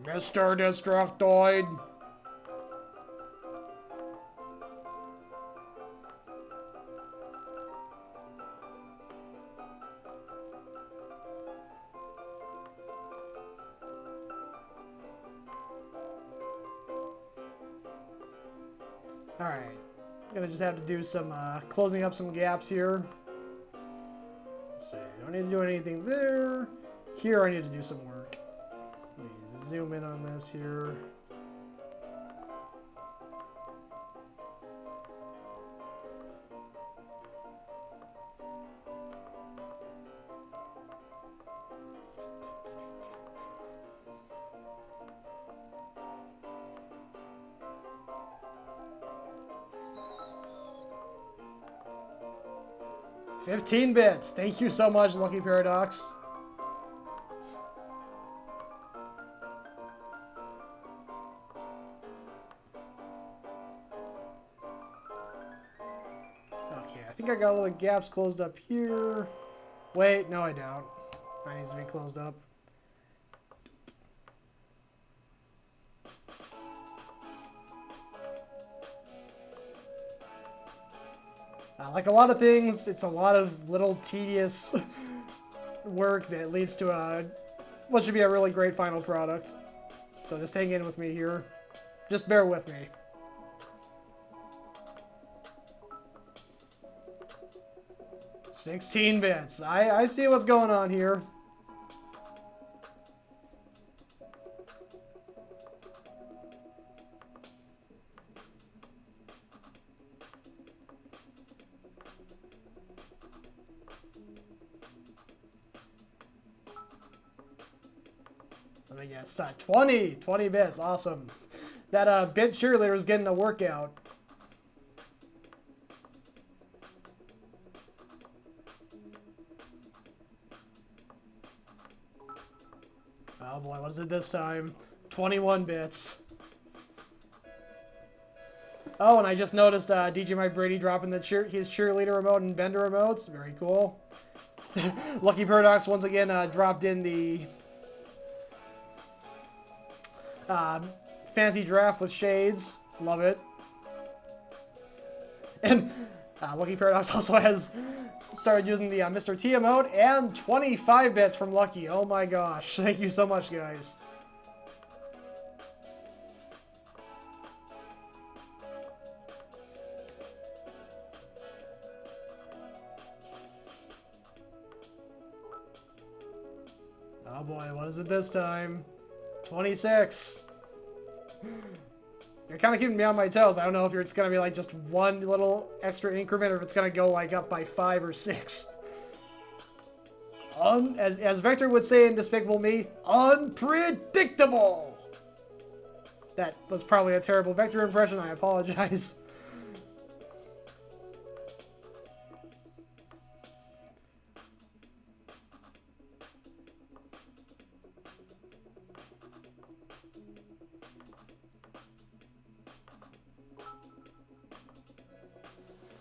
Mr. Destructoid. Alright. I'm gonna just have to do some closing up some gaps here. Let's see. Don't need to do anything there. Here I need to do some work. Let me zoom in on this here. $15 bits. Thank you so much, Lucky Paradox. Okay, I think I got all the gaps closed up here. Wait, no I don't. That needs to be closed up. Like a lot of things, it's a lot of little tedious work that leads to what should be a really great final product. So just hang in with me here. Just bear with me. $16 bits. I see what's going on here. I mean, yeah, it's 20 bits. Awesome. That bit cheerleader is getting a workout. Oh boy, what is it this time? 21 bits. Oh, and I just noticed DJ Mike Brady dropping his cheerleader remote and Bender remotes. Very cool. Lucky Paradox once again dropped in the fantasy draft with shades. Love it. And Lucky Paradox also has started using the Mr. T emote and 25 bits from Lucky. Oh my gosh. Thank you so much, guys. Oh boy, what is it this time? 26. You're kind of keeping me on my toes. I don't know if it's going to be like just one little extra increment or if it's going to go like up by 5 or 6. As Vector would say in Despicable Me, unpredictable! That was probably a terrible Vector impression. I apologize.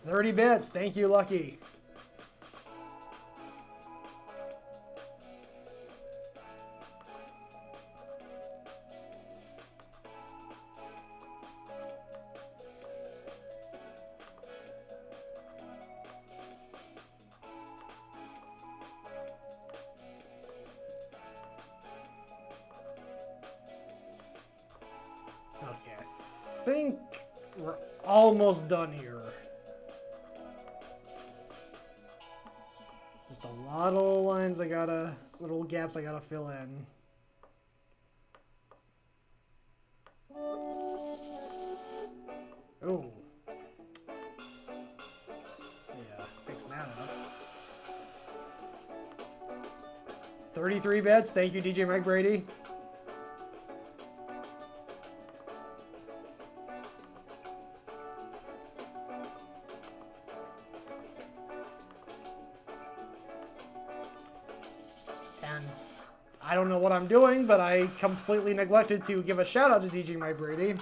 $30 bits. Thank you, Lucky. Okay, I think we're almost done here. Just a lot of lines little gaps I gotta fill in. Oh. Yeah, fix that up. 33 bits. Thank you, DJ Mike Brady. And I don't know what I'm doing, but I completely neglected to give a shout out to DJ Mike Brady.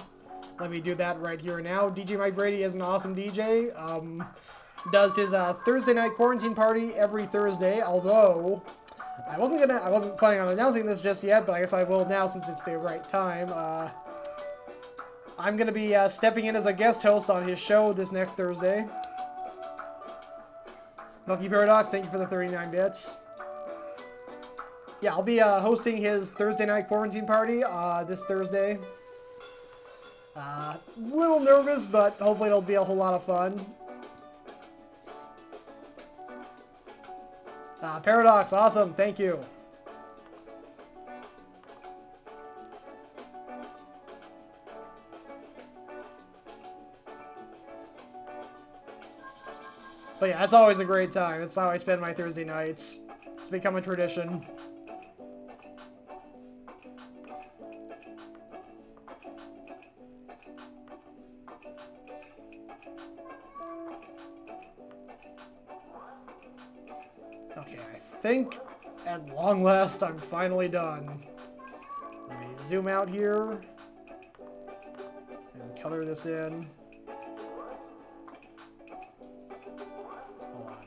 Let me do that right here now. DJ Mike Brady is an awesome DJ. does his Thursday night quarantine party every Thursday. Although I wasn't planning on announcing this just yet, but I guess I will now since it's the right time. I'm gonna be stepping in as a guest host on his show this next Thursday. Lucky Paradox, thank you for the 39 bits. Yeah, I'll be hosting his Thursday night quarantine party this Thursday. Little nervous, but hopefully it'll be a whole lot of fun. Paradox, awesome, thank you. But yeah, it's always a great time. It's how I spend my Thursday nights. It's become a tradition. Okay, I think at long last I'm finally done. Let me zoom out here and color this in. Hold on.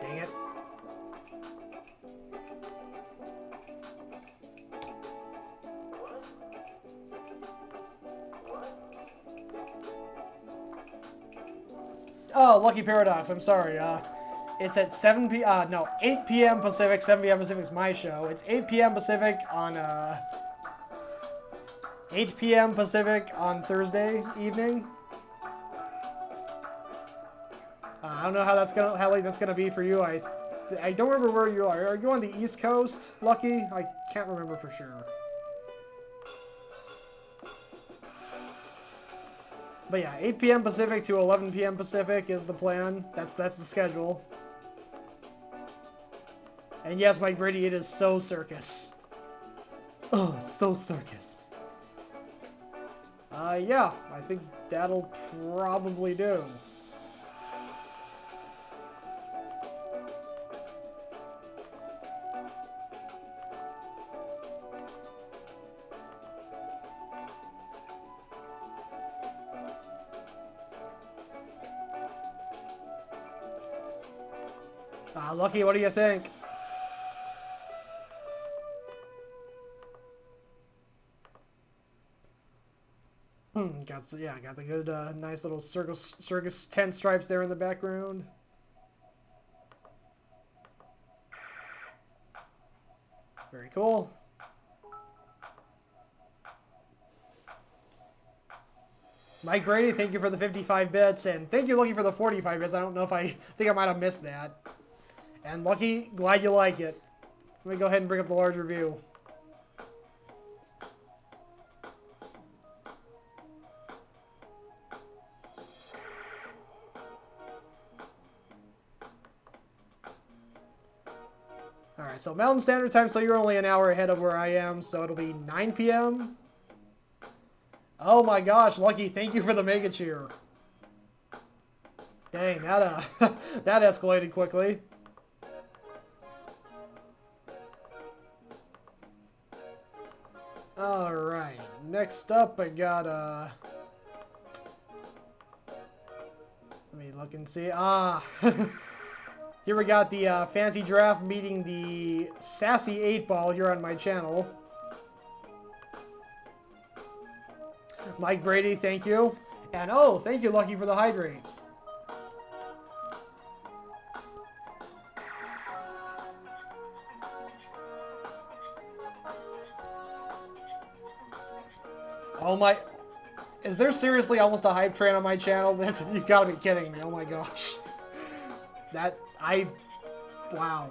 Dang it. Oh, Lucky Paradox, I'm sorry. It's at 8 p.m. Pacific, 7 p.m. Pacific is my show. It's 8 p.m. Pacific on, 8 p.m. Pacific on Thursday evening. I don't know how late that's gonna be for you. I don't remember where you are. Are you on the East Coast, Lucky? I can't remember for sure. But yeah, 8 p.m. Pacific to 11 p.m. Pacific is the plan. That's the schedule. And yes, Mike Brady, it is so circus. Oh, so circus. Yeah, I think that'll probably do. Lucky, what do you think? Got the good, nice little circus tent stripes there in the background. Very cool. Mike Brady, thank you for the 55 bits, and thank you, Lucky, for the 45 bits. I don't know if I think I might have missed that. And Lucky, glad you like it. Let me go ahead and bring up the larger view. Alright, so Mountain Standard Time, so you're only an hour ahead of where I am, so it'll be 9 p.m. Oh my gosh, Lucky, thank you for the mega cheer. Dang, that, that escalated quickly. Alright, next up I got, let me look and see. Here we got the Fancy Draft meeting the Sassy 8-Ball here on my channel. Mike Brady, thank you. And oh, thank you, Lucky, for the hydrate. Oh my... Is there seriously almost a hype train on my channel? You've got to be kidding me. Oh my gosh. Wow.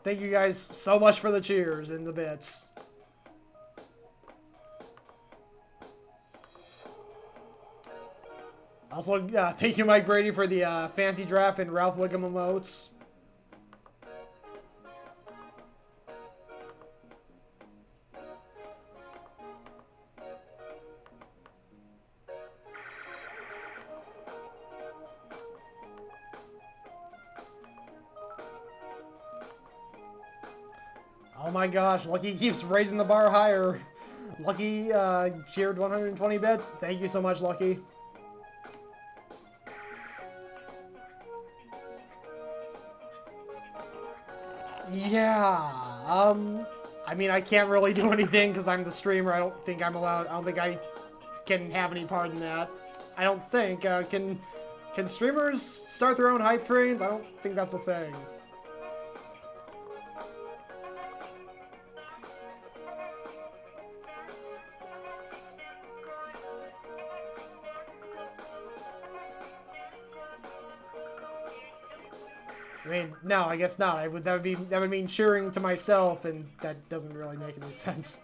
Thank you guys so much for the cheers and the bits. Also, thank you, Mike Brady, for the Fancy Draft and Ralph Wiggum emotes. Oh my gosh, Lucky keeps raising the bar higher. Lucky cheered 120 bits. Thank you so much, Lucky. Yeah, I mean, I can't really do anything because I'm the streamer. I don't think I'm allowed. I don't think I can have any part in that. I don't think. Can streamers start their own hype trains? I don't think that's a thing. I mean, no, I guess not. That would mean cheering to myself, and that doesn't really make any sense.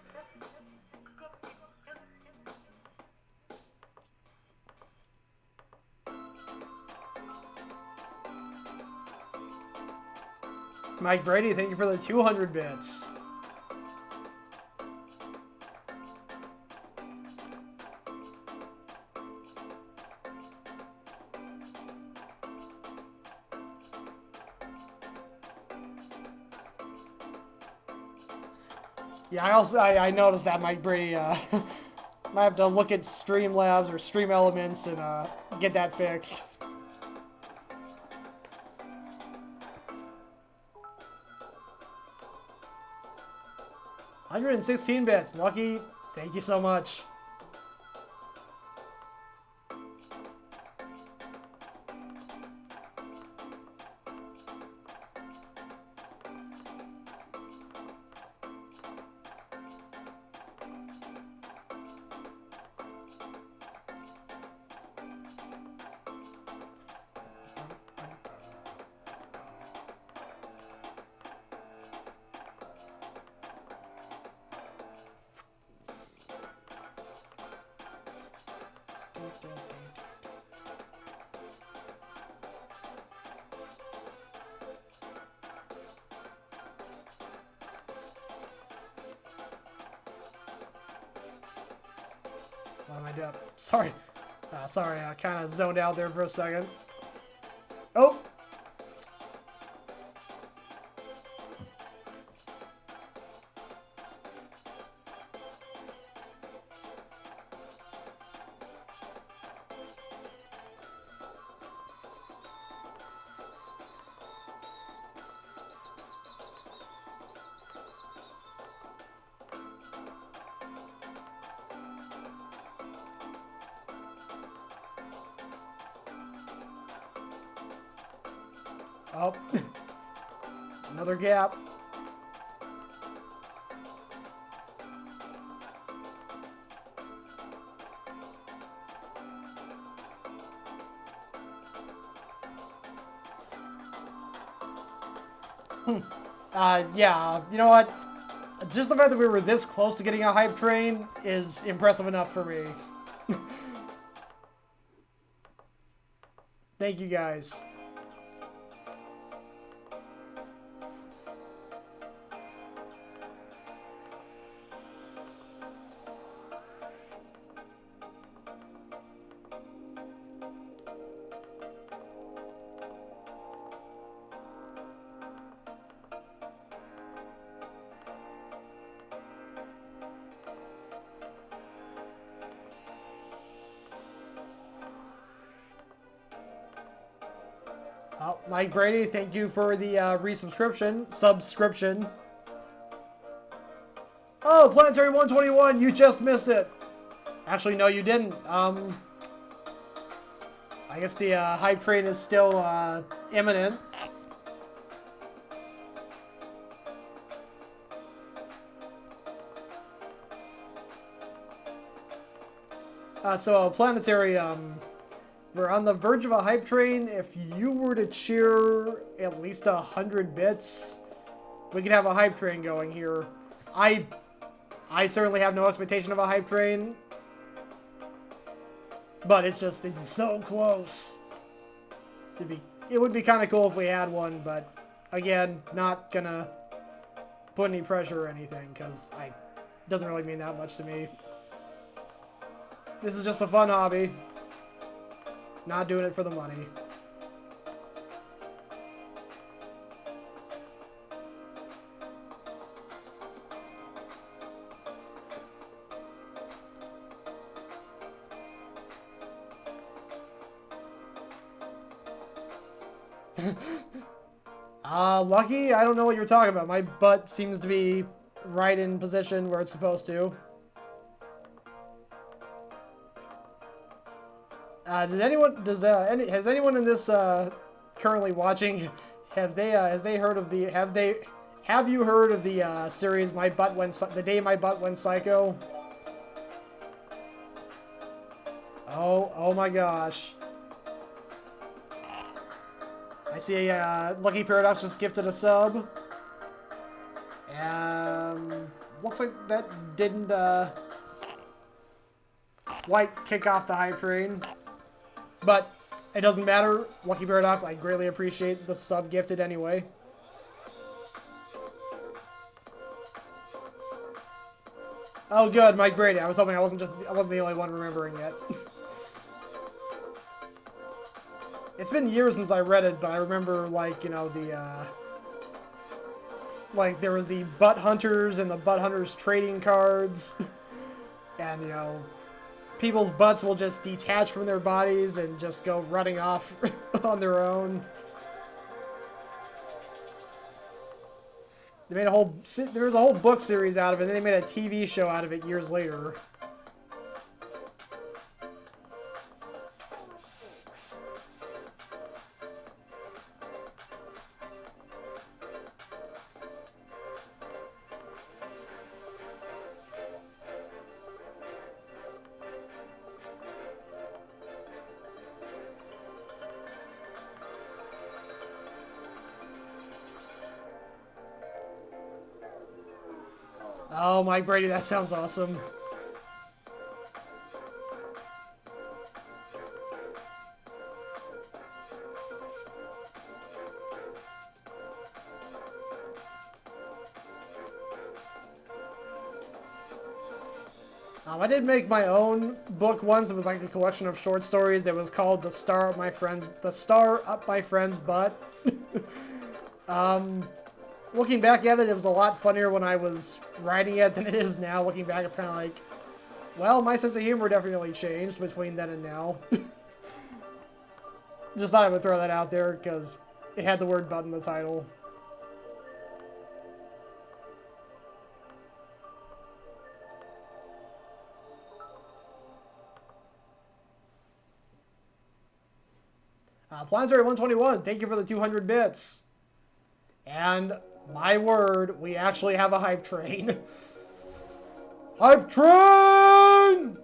Mike Brady, thank you for the 200 bits. Yeah, I noticed that Mike Brady might have to look at Streamlabs or Stream Elements and get that fixed. $116 bits. Lucky, thank you so much. What am I doing? Sorry. Sorry, I kind of zoned out there for a second. Oh! Oh. Another gap. Yeah, you know what? Just the fact that we were this close to getting a hype train is impressive enough for me. Thank you guys. Oh, Mike Brady, thank you for the subscription. Oh, Planetary 121, you just missed it. Actually, no, you didn't. I guess the hype train is still imminent. So Planetary, we're on the verge of a hype train. If you were to cheer at least 100 bits, we could have a hype train going here. I certainly have no expectation of a hype train, but it's so close. It would be kind of cool if we had one, but again, not gonna put any pressure or anything because it doesn't really mean that much to me. This is just a fun hobby. Not doing it for the money. Lucky? I don't know what you're talking about. My butt seems to be right in position where it's supposed to. Has anyone in this, currently watching, have you heard of the, series The Day My Butt Went Psycho? Oh my gosh. I see Lucky Paradox just gifted a sub. Looks like that didn't, quite kick off the hype train. But it doesn't matter. Lucky Paradox, I greatly appreciate the sub gifted anyway. Oh good, Mike Brady. I was hoping I wasn't the only one remembering it. It's been years since I read it, but I remember, like, you know, like, there was the Butt Hunters and the Butt Hunters trading cards. And, you know, people's butts will just detach from their bodies and just go running off on their own. They made there was a whole book series out of it, and then they made a TV show out of it years later. Oh, Mike Brady, that sounds awesome. I did make my own book once. It was like a collection of short stories that was called The Star Up My Friend's Butt. Looking back at it, it was a lot funnier when I was writing it than it is now. Looking back, it's kind of like, well, my sense of humor definitely changed between then and now. Just thought I would throw that out there because it had the word butt in the title. Planetary 121, thank you for the 200 bits. And my word, we actually have a hype train. Hype train!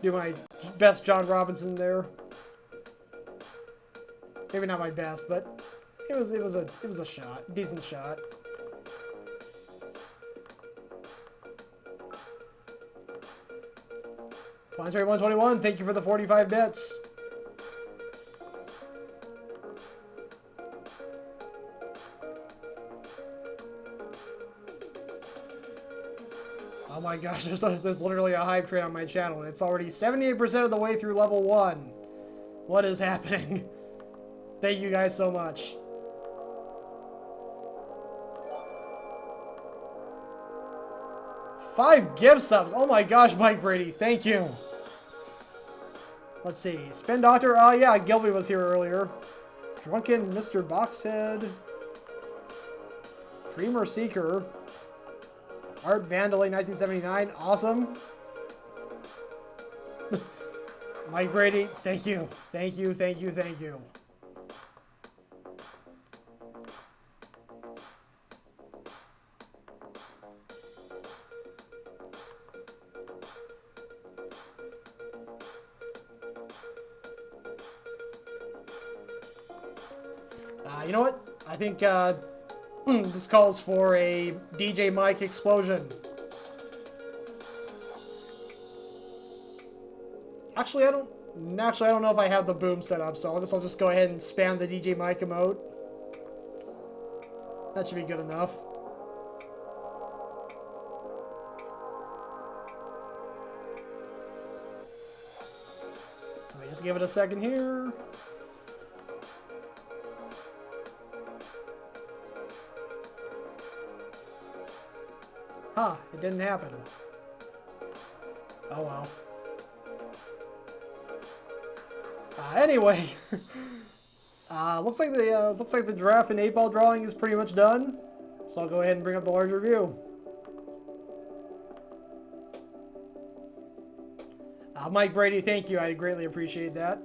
Do my best John Robinson there. Maybe not my best, but it was a shot, decent shot. Planetary 121, thank you for the 45 bits. Oh my gosh, there's literally a hype train on my channel, and it's already 78% of the way through level 1. What is happening? Thank you guys so much. Five gift subs! Oh my gosh, Mike Brady, thank you! Let's see. Spin Doctor? Oh yeah, Gilby was here earlier. Drunken Mr. Boxhead. Dreamer Seeker. Art Vandalay 1979, awesome. Mike Brady, thank you. Thank you, thank you, thank you. You know what? I think this calls for a DJ Mike explosion. Actually, I don't know if I have the boom set up, so I'll just go ahead and spam the DJ Mike emote. That should be good enough. Let me just give it a second here. Huh, it didn't happen. Oh well. Anyway. Looks like the giraffe and 8-ball drawing is pretty much done. So I'll go ahead and bring up the larger view. Mike Brady, thank you. I greatly appreciate that.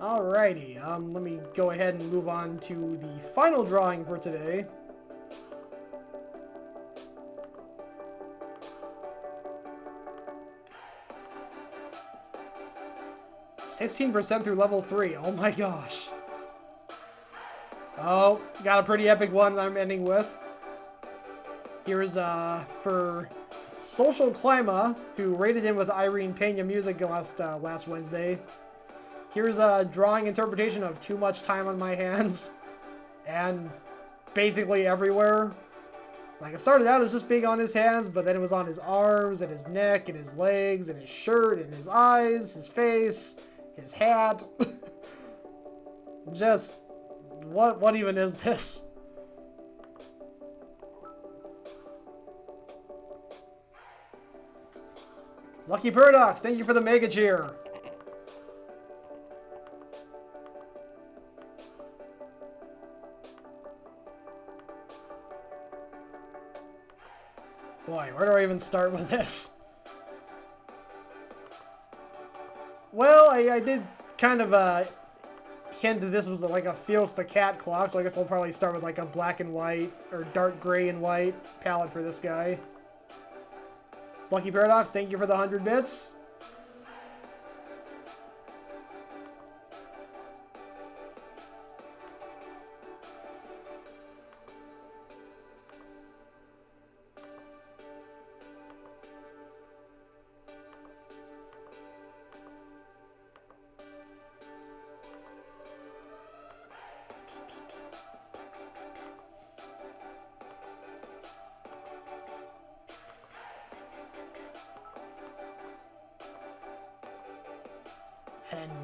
Alrighty, let me go ahead and move on to the final drawing for today. %through level 3. Oh my gosh. Oh, got a pretty epic one that I'm ending with. Here's for Social Clima, who rated in with Irene Pena Music last Wednesday. Here's a drawing interpretation of Too Much Time on My Hands, and basically everywhere. Like, it started out as just being on his hands, but then it was on his arms, and his neck, and his legs, and his shirt, and his eyes, his face, his hat. Just, what even is this? Lucky Paradox, thank you for the mega cheer. Boy, where do I even start with this? Well, I did kind of hint that this was like a Felix the Cat clock, so I guess I'll probably start with like a black and white or dark gray and white palette for this guy. Lucky Paradox, thank you for the 100 bits.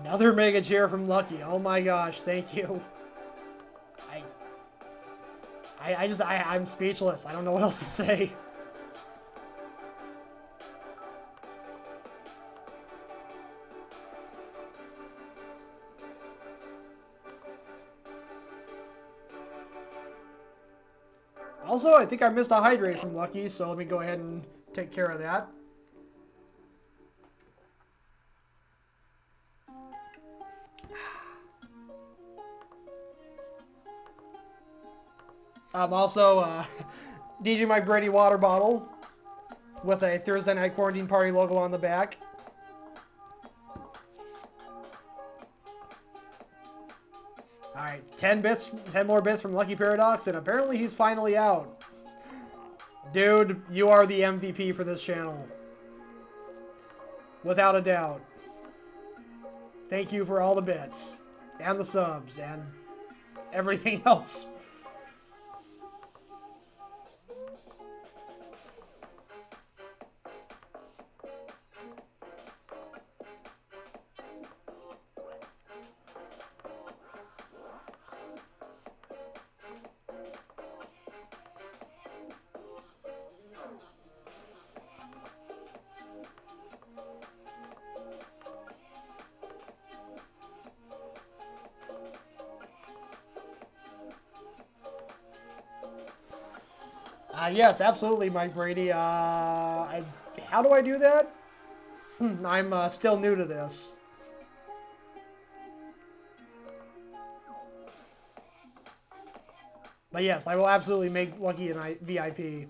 Another mega cheer from Lucky. Oh my gosh, thank you. I'm speechless. I don't know what else to say. Also, I think I missed a hydrate from Lucky, so let me go ahead and take care of that. Also, DJ Mike Brady water bottle with a Thursday Night Quarantine Party logo on the back. Alright, 10 more bits from Lucky Paradox, and apparently he's finally out. Dude, you are the MVP for this channel. Without a doubt. Thank you for all the bits, and the subs, and everything else. Yes, absolutely, Mike Brady. How do I do that? I'm still new to this. But yes, I will absolutely make Lucky an VIP.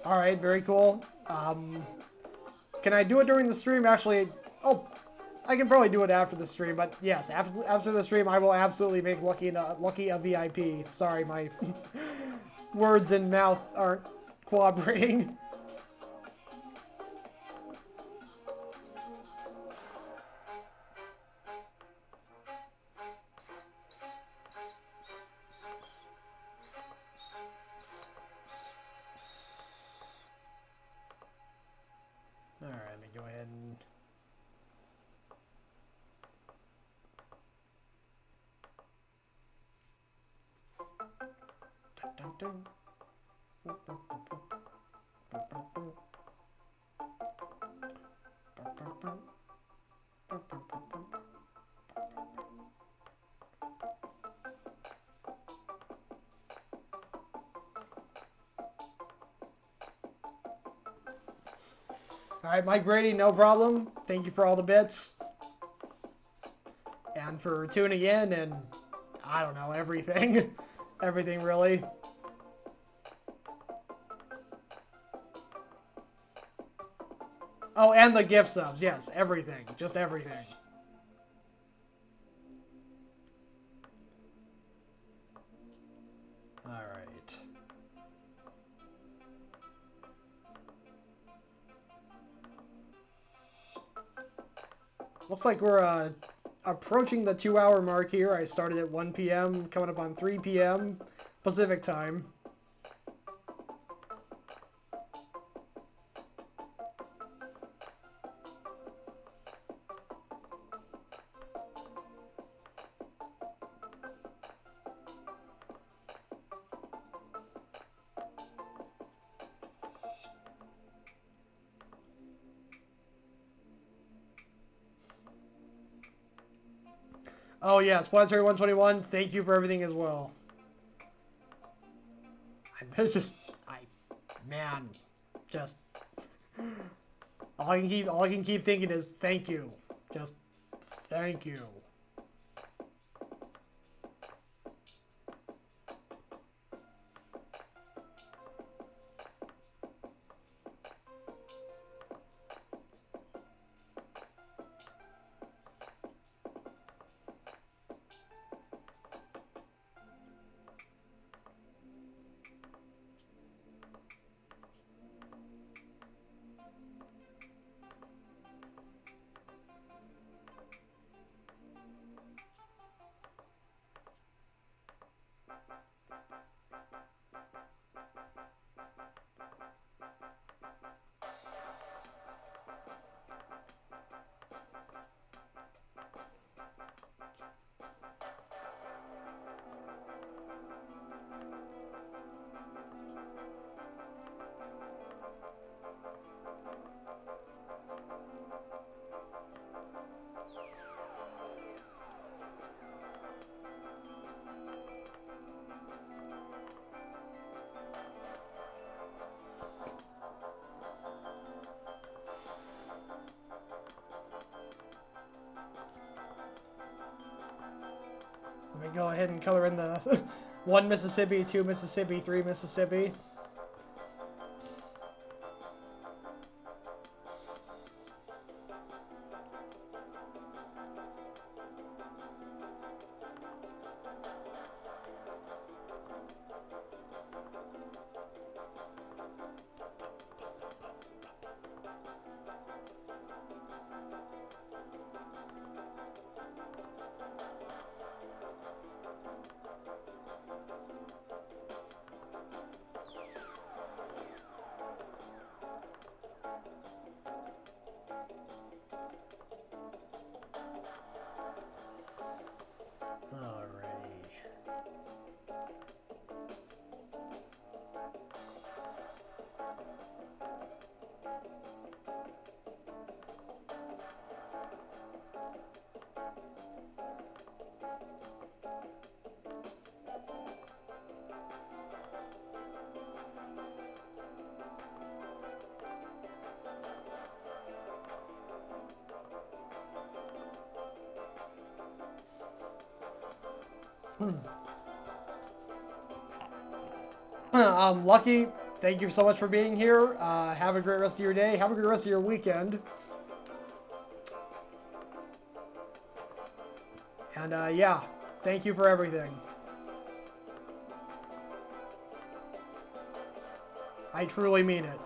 Alright, very cool. Can I do it during the stream? Actually, oh, I can probably do it after the stream, but yes, after the stream, I will absolutely make Lucky a VIP. Sorry, my words and mouth aren't cooperating. All right, let me go ahead and. All right, Mike Brady, no problem. Thank you for all the bits. And for tuning in and, I don't know, everything. Everything, really. Oh, and the gift subs. Yes, everything. Just everything. All right. Looks like we're approaching the 2-hour mark here. I started at 1 p.m., coming up on 3 p.m. Pacific time. Oh yes, Planetary 121, thank you for everything as well. Man, just all I can keep thinking is thank you. Just thank you. Let me go ahead and color in the 1 Mississippi, 2 Mississippi, 3 Mississippi. Lucky, thank you so much for being here. Have a great rest of your day. Have a great rest of your weekend. And yeah, thank you for everything. I truly mean it.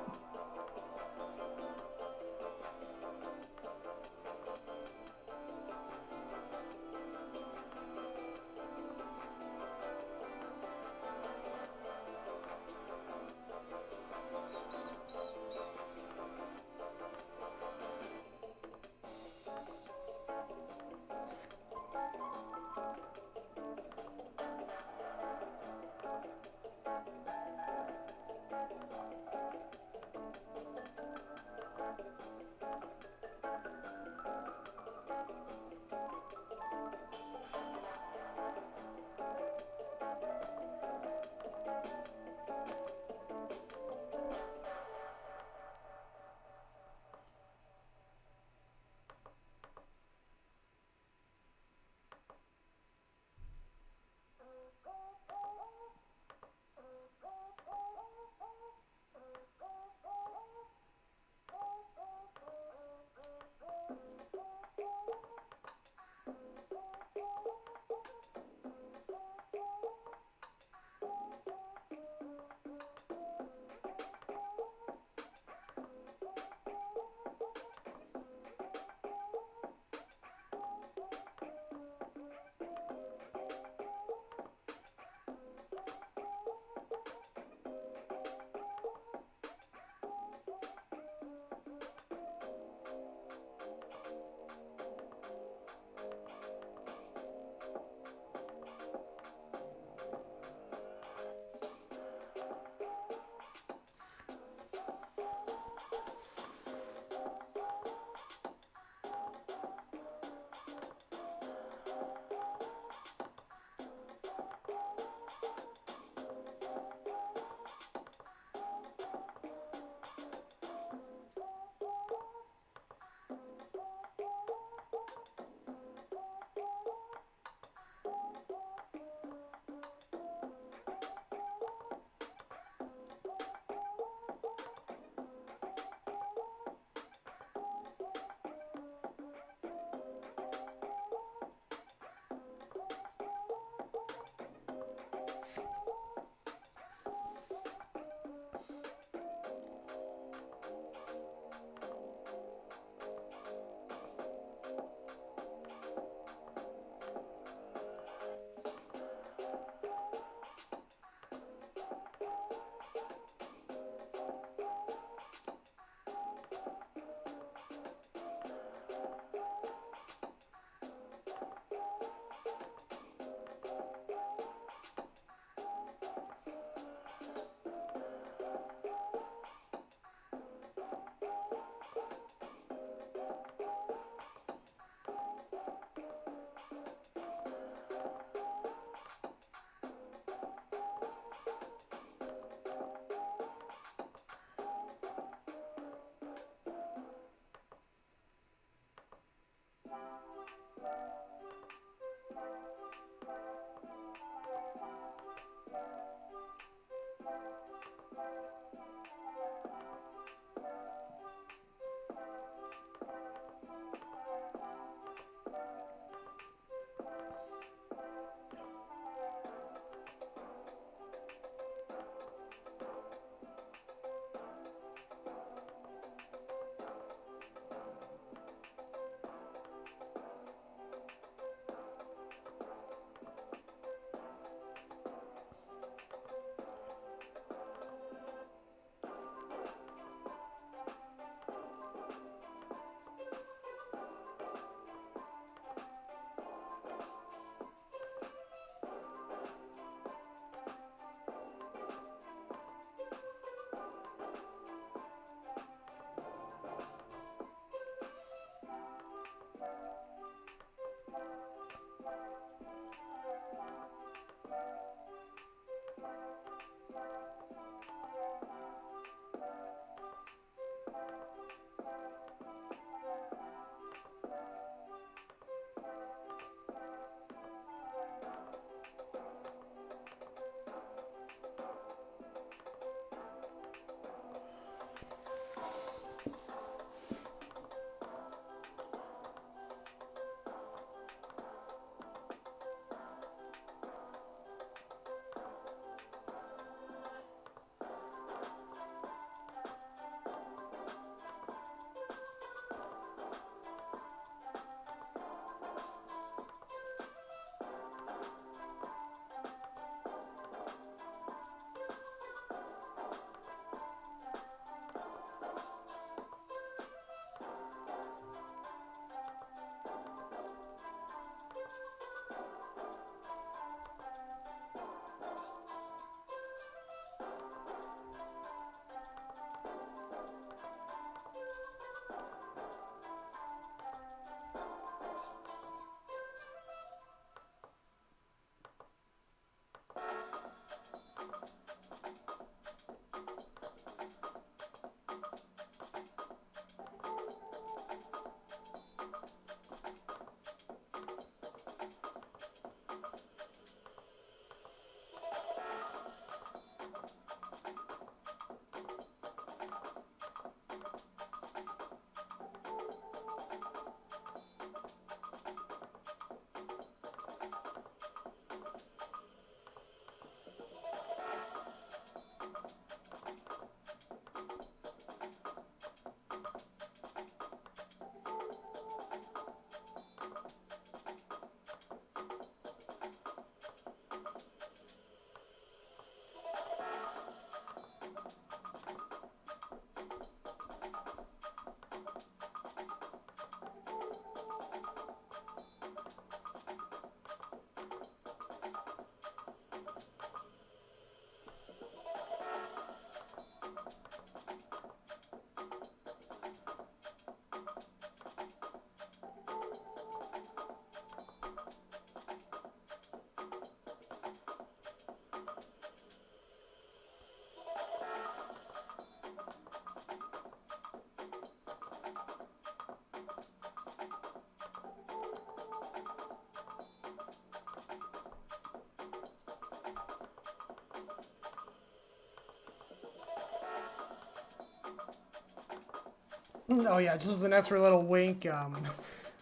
Oh yeah, just an extra little wink.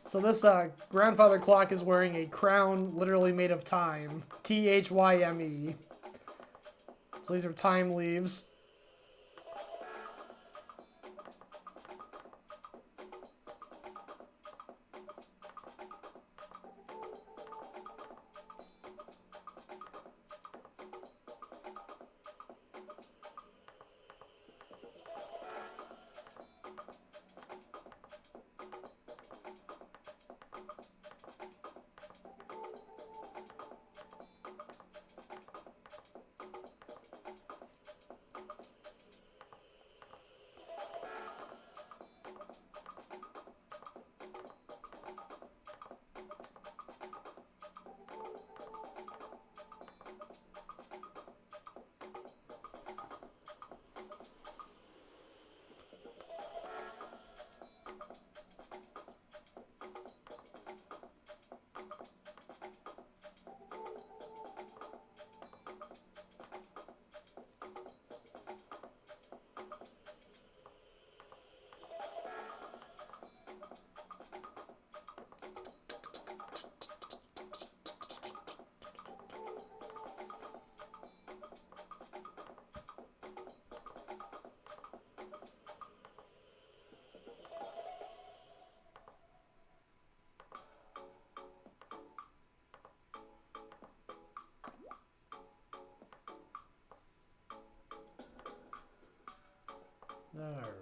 So this grandfather clock is wearing a crown literally made of time. T-H-Y-M-E. So these are time leaves. Alright.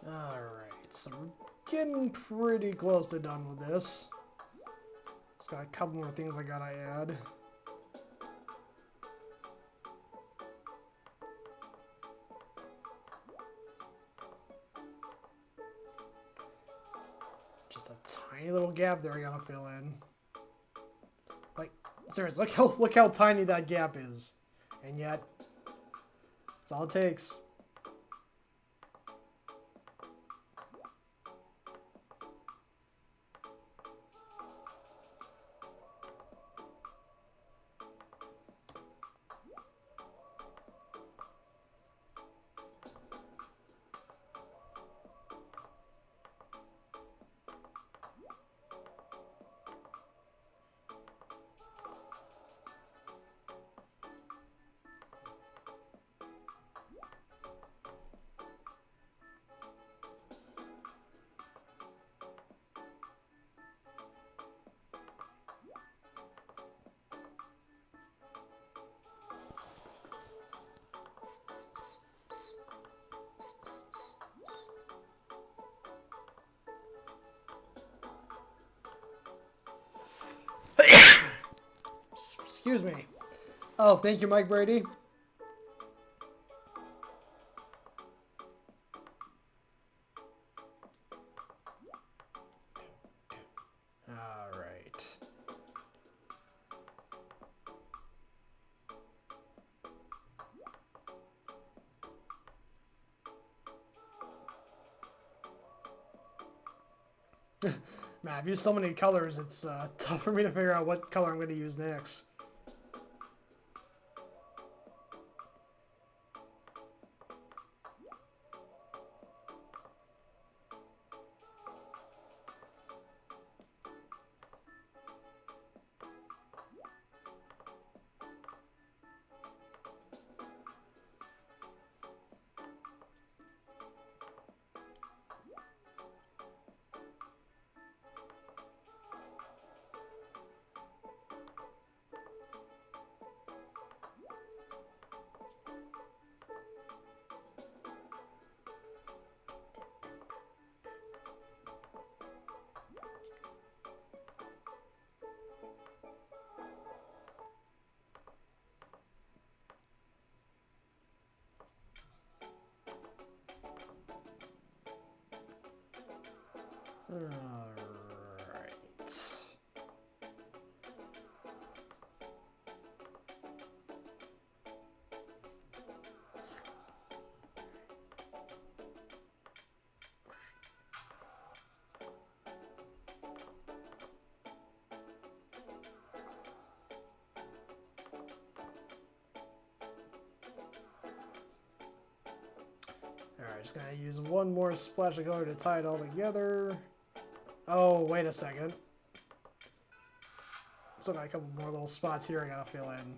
Alright, so we're getting pretty close to done with this. Just got a couple more things I gotta add. Just a tiny little gap there I gotta fill in. Like, seriously, look how tiny that gap is. And yet, that's all it takes. Excuse me. Oh, thank you, Mike Brady. All right. Man, I've used so many colors, it's tough for me to figure out what color I'm going to use next. Alright. Alright, just gonna use one more splash of color to tie it all together. Oh, wait a second. So I got a couple more little spots here I gotta fill in.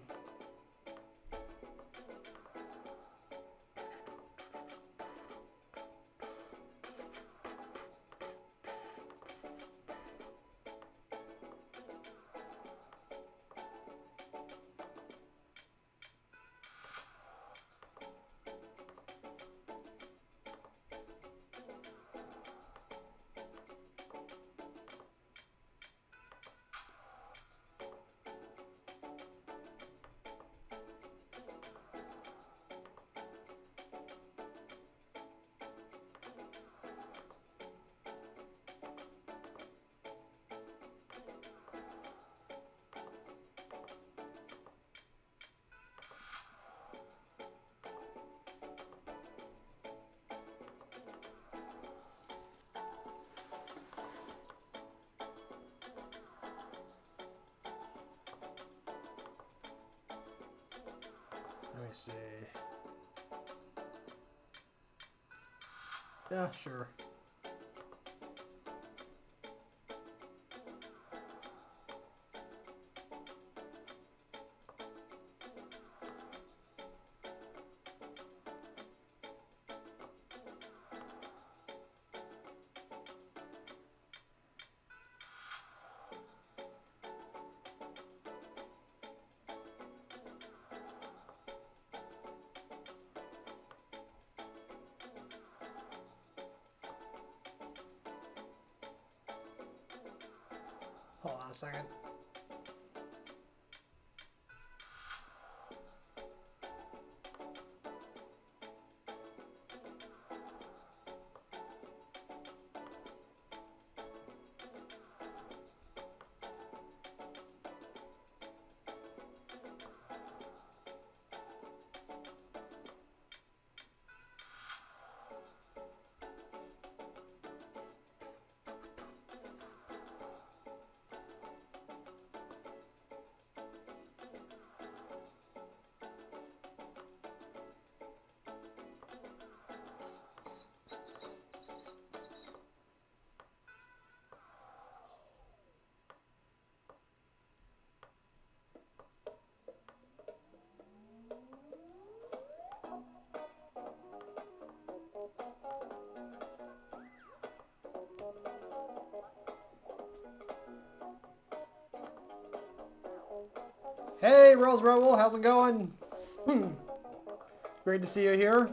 Let me see. Yeah, sure. Hold on a second. Hey, Rose Rebel, how's it going? Great to see you here.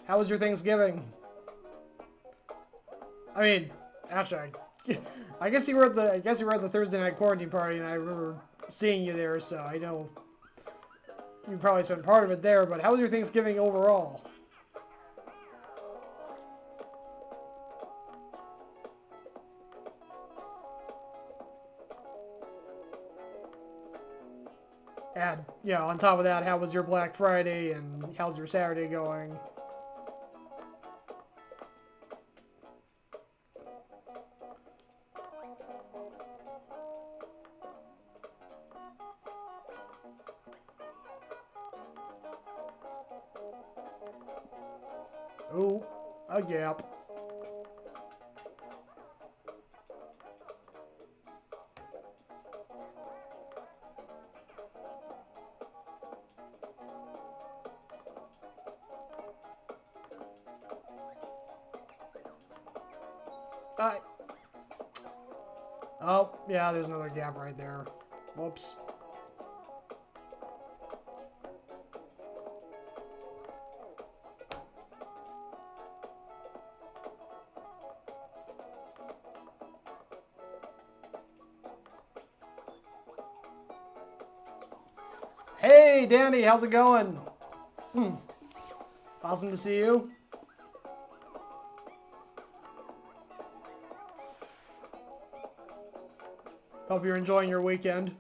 How was your Thanksgiving? I mean, actually, I guess you were at the Thursday night quarantine party, and I remember seeing you there, so I know you probably spent part of it there. But how was your Thanksgiving overall? And, you know, on top of that, how was your Black Friday and how's your Saturday going? Ooh, a gap. Oh, yeah, there's another gap right there. Whoops. Hey, Danny, how's it going? Awesome to see you. Hope you're enjoying your weekend.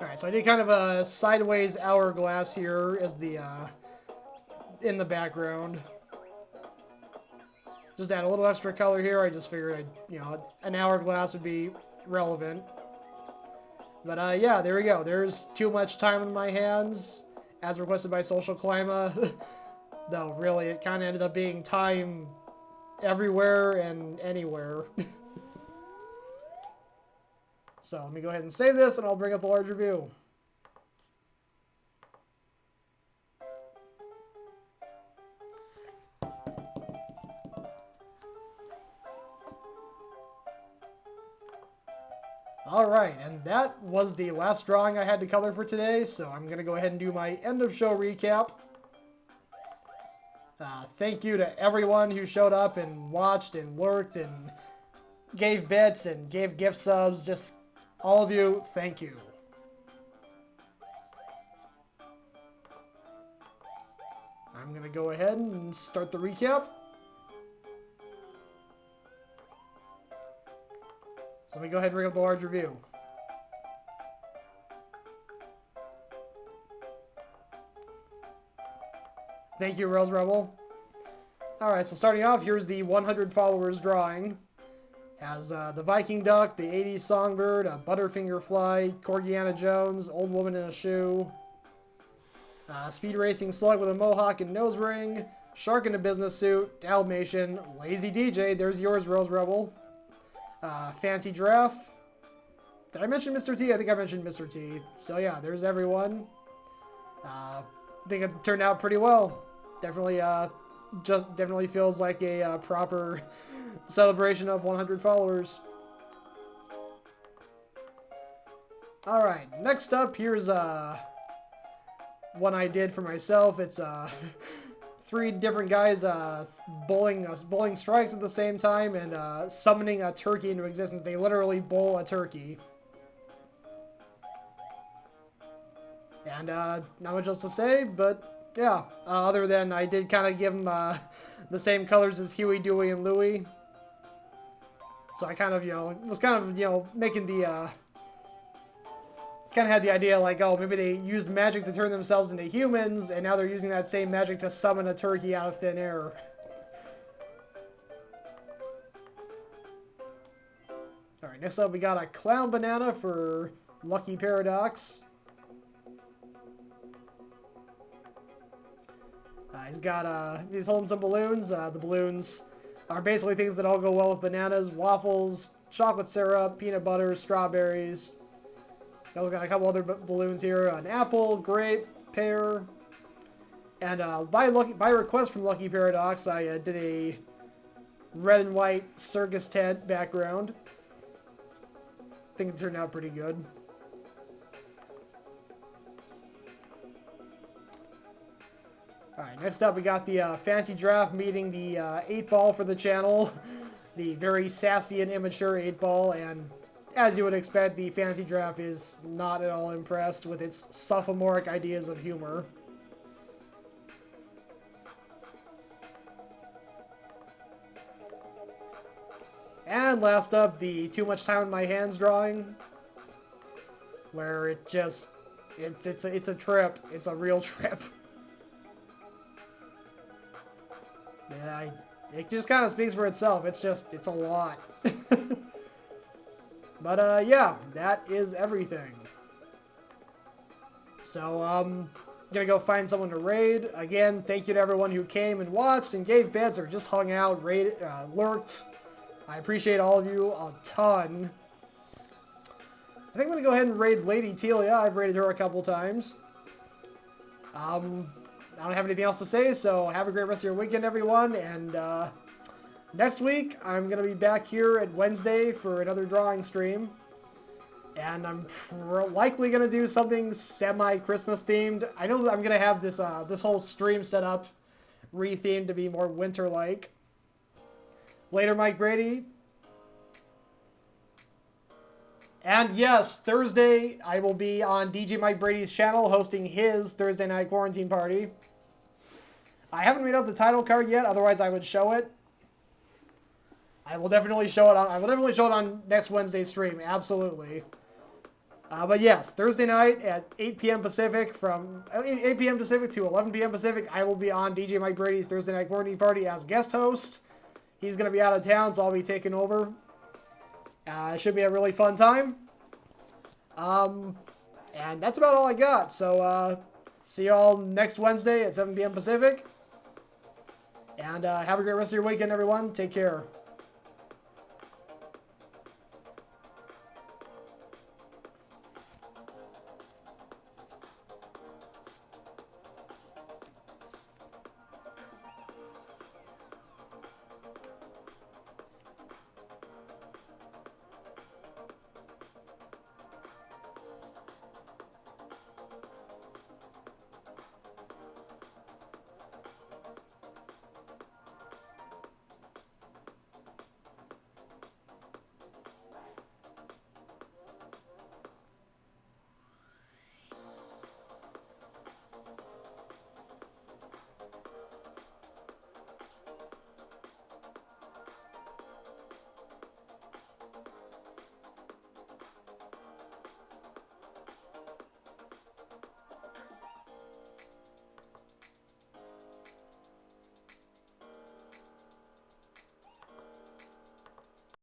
Alright, so I did kind of a sideways hourglass here as the, in the background. Just add a little extra color here. I just figured, an hourglass would be relevant. But, yeah, there we go. There's Too Much Time on My Hands, as requested by Social Clima. Though, really, it kind of ended up being time everywhere and anywhere. So let me go ahead and save this, and I'll bring up a larger view. Alright, and that was the last drawing I had to color for today, so I'm going to go ahead and do my end of show recap. Thank you to everyone who showed up and watched and lurked and gave bits and gave gift subs. Just all of you, thank you. I'm going to go ahead and start the recap. So let me go ahead and bring up the larger view. Thank you, Rose Rebel. Alright, so starting off, here's the 100 followers drawing. Has the Viking Duck, the 80s Songbird, a Butterfinger Fly, Corgiana Jones, Old Woman in a Shoe, Speed Racing Slug with a Mohawk and Nose Ring, Shark in a Business Suit, Dalmatian, Lazy DJ, there's yours, Rose Rebel, Fancy Giraffe. Did I mention Mr. T? I think I mentioned Mr. T. So yeah, there's everyone. I think it turned out pretty well. Definitely, definitely feels like a proper celebration of 100 followers. Alright, next up, here's one I did for myself. It's 3 different guys bowling strikes at the same time and summoning a turkey into existence. They literally bowl a turkey. And not much else to say, but yeah, other than I did kind of give them the same colors as Huey, Dewey, and Louie. So I kind of, was kind of, making the, kind of had the idea like, oh, maybe they used magic to turn themselves into humans, and now they're using that same magic to summon a turkey out of thin air. Alright, next up we got a clown banana for Lucky Paradox. He's holding some balloons. The balloons are basically things that all go well with bananas, waffles, chocolate syrup, peanut butter, strawberries. I also got a couple other balloons here. An apple, grape, pear. And by request from Lucky Paradox, I did a red and white circus tent background. I think it turned out pretty good. Alright, next up we got the Fancy Giraffe meeting the 8-ball for the channel. The very sassy and immature 8-ball, and as you would expect, the Fancy Giraffe is not at all impressed with its sophomoric ideas of humor. And last up, the Too Much Time on My Hands drawing, where it's a trip. It's a real trip. Yeah, it just kind of speaks for itself. It's a lot. But, yeah, that is everything. So, gonna go find someone to raid. Again, thank you to everyone who came and watched and gave bits or just hung out, lurked. I appreciate all of you a ton. I think I'm gonna go ahead and raid Lady Telia. I've raided her a couple times. I don't have anything else to say, so have a great rest of your weekend, everyone, and next week I'm going to be back here at Wednesday for another drawing stream, and I'm likely going to do something semi-Christmas themed. I know that I'm going to have this this whole stream set up re-themed to be more winter-like. Later, Mike Brady. And yes, Thursday I will be on DJ Mike Brady's channel hosting his Thursday night quarantine party. I haven't made up the title card yet, otherwise I would show it. I will definitely show it on next Wednesday's stream, absolutely. But yes, Thursday night at 8 p.m. Pacific, from 8 p.m. Pacific to 11 p.m. Pacific, I will be on DJ Mike Brady's Thursday night quarantine party as guest host. He's going to be out of town, so I'll be taking over. It should be a really fun time. And that's about all I got. So, see you all next Wednesday at 7 p.m. Pacific. And have a great rest of your weekend, everyone. Take care.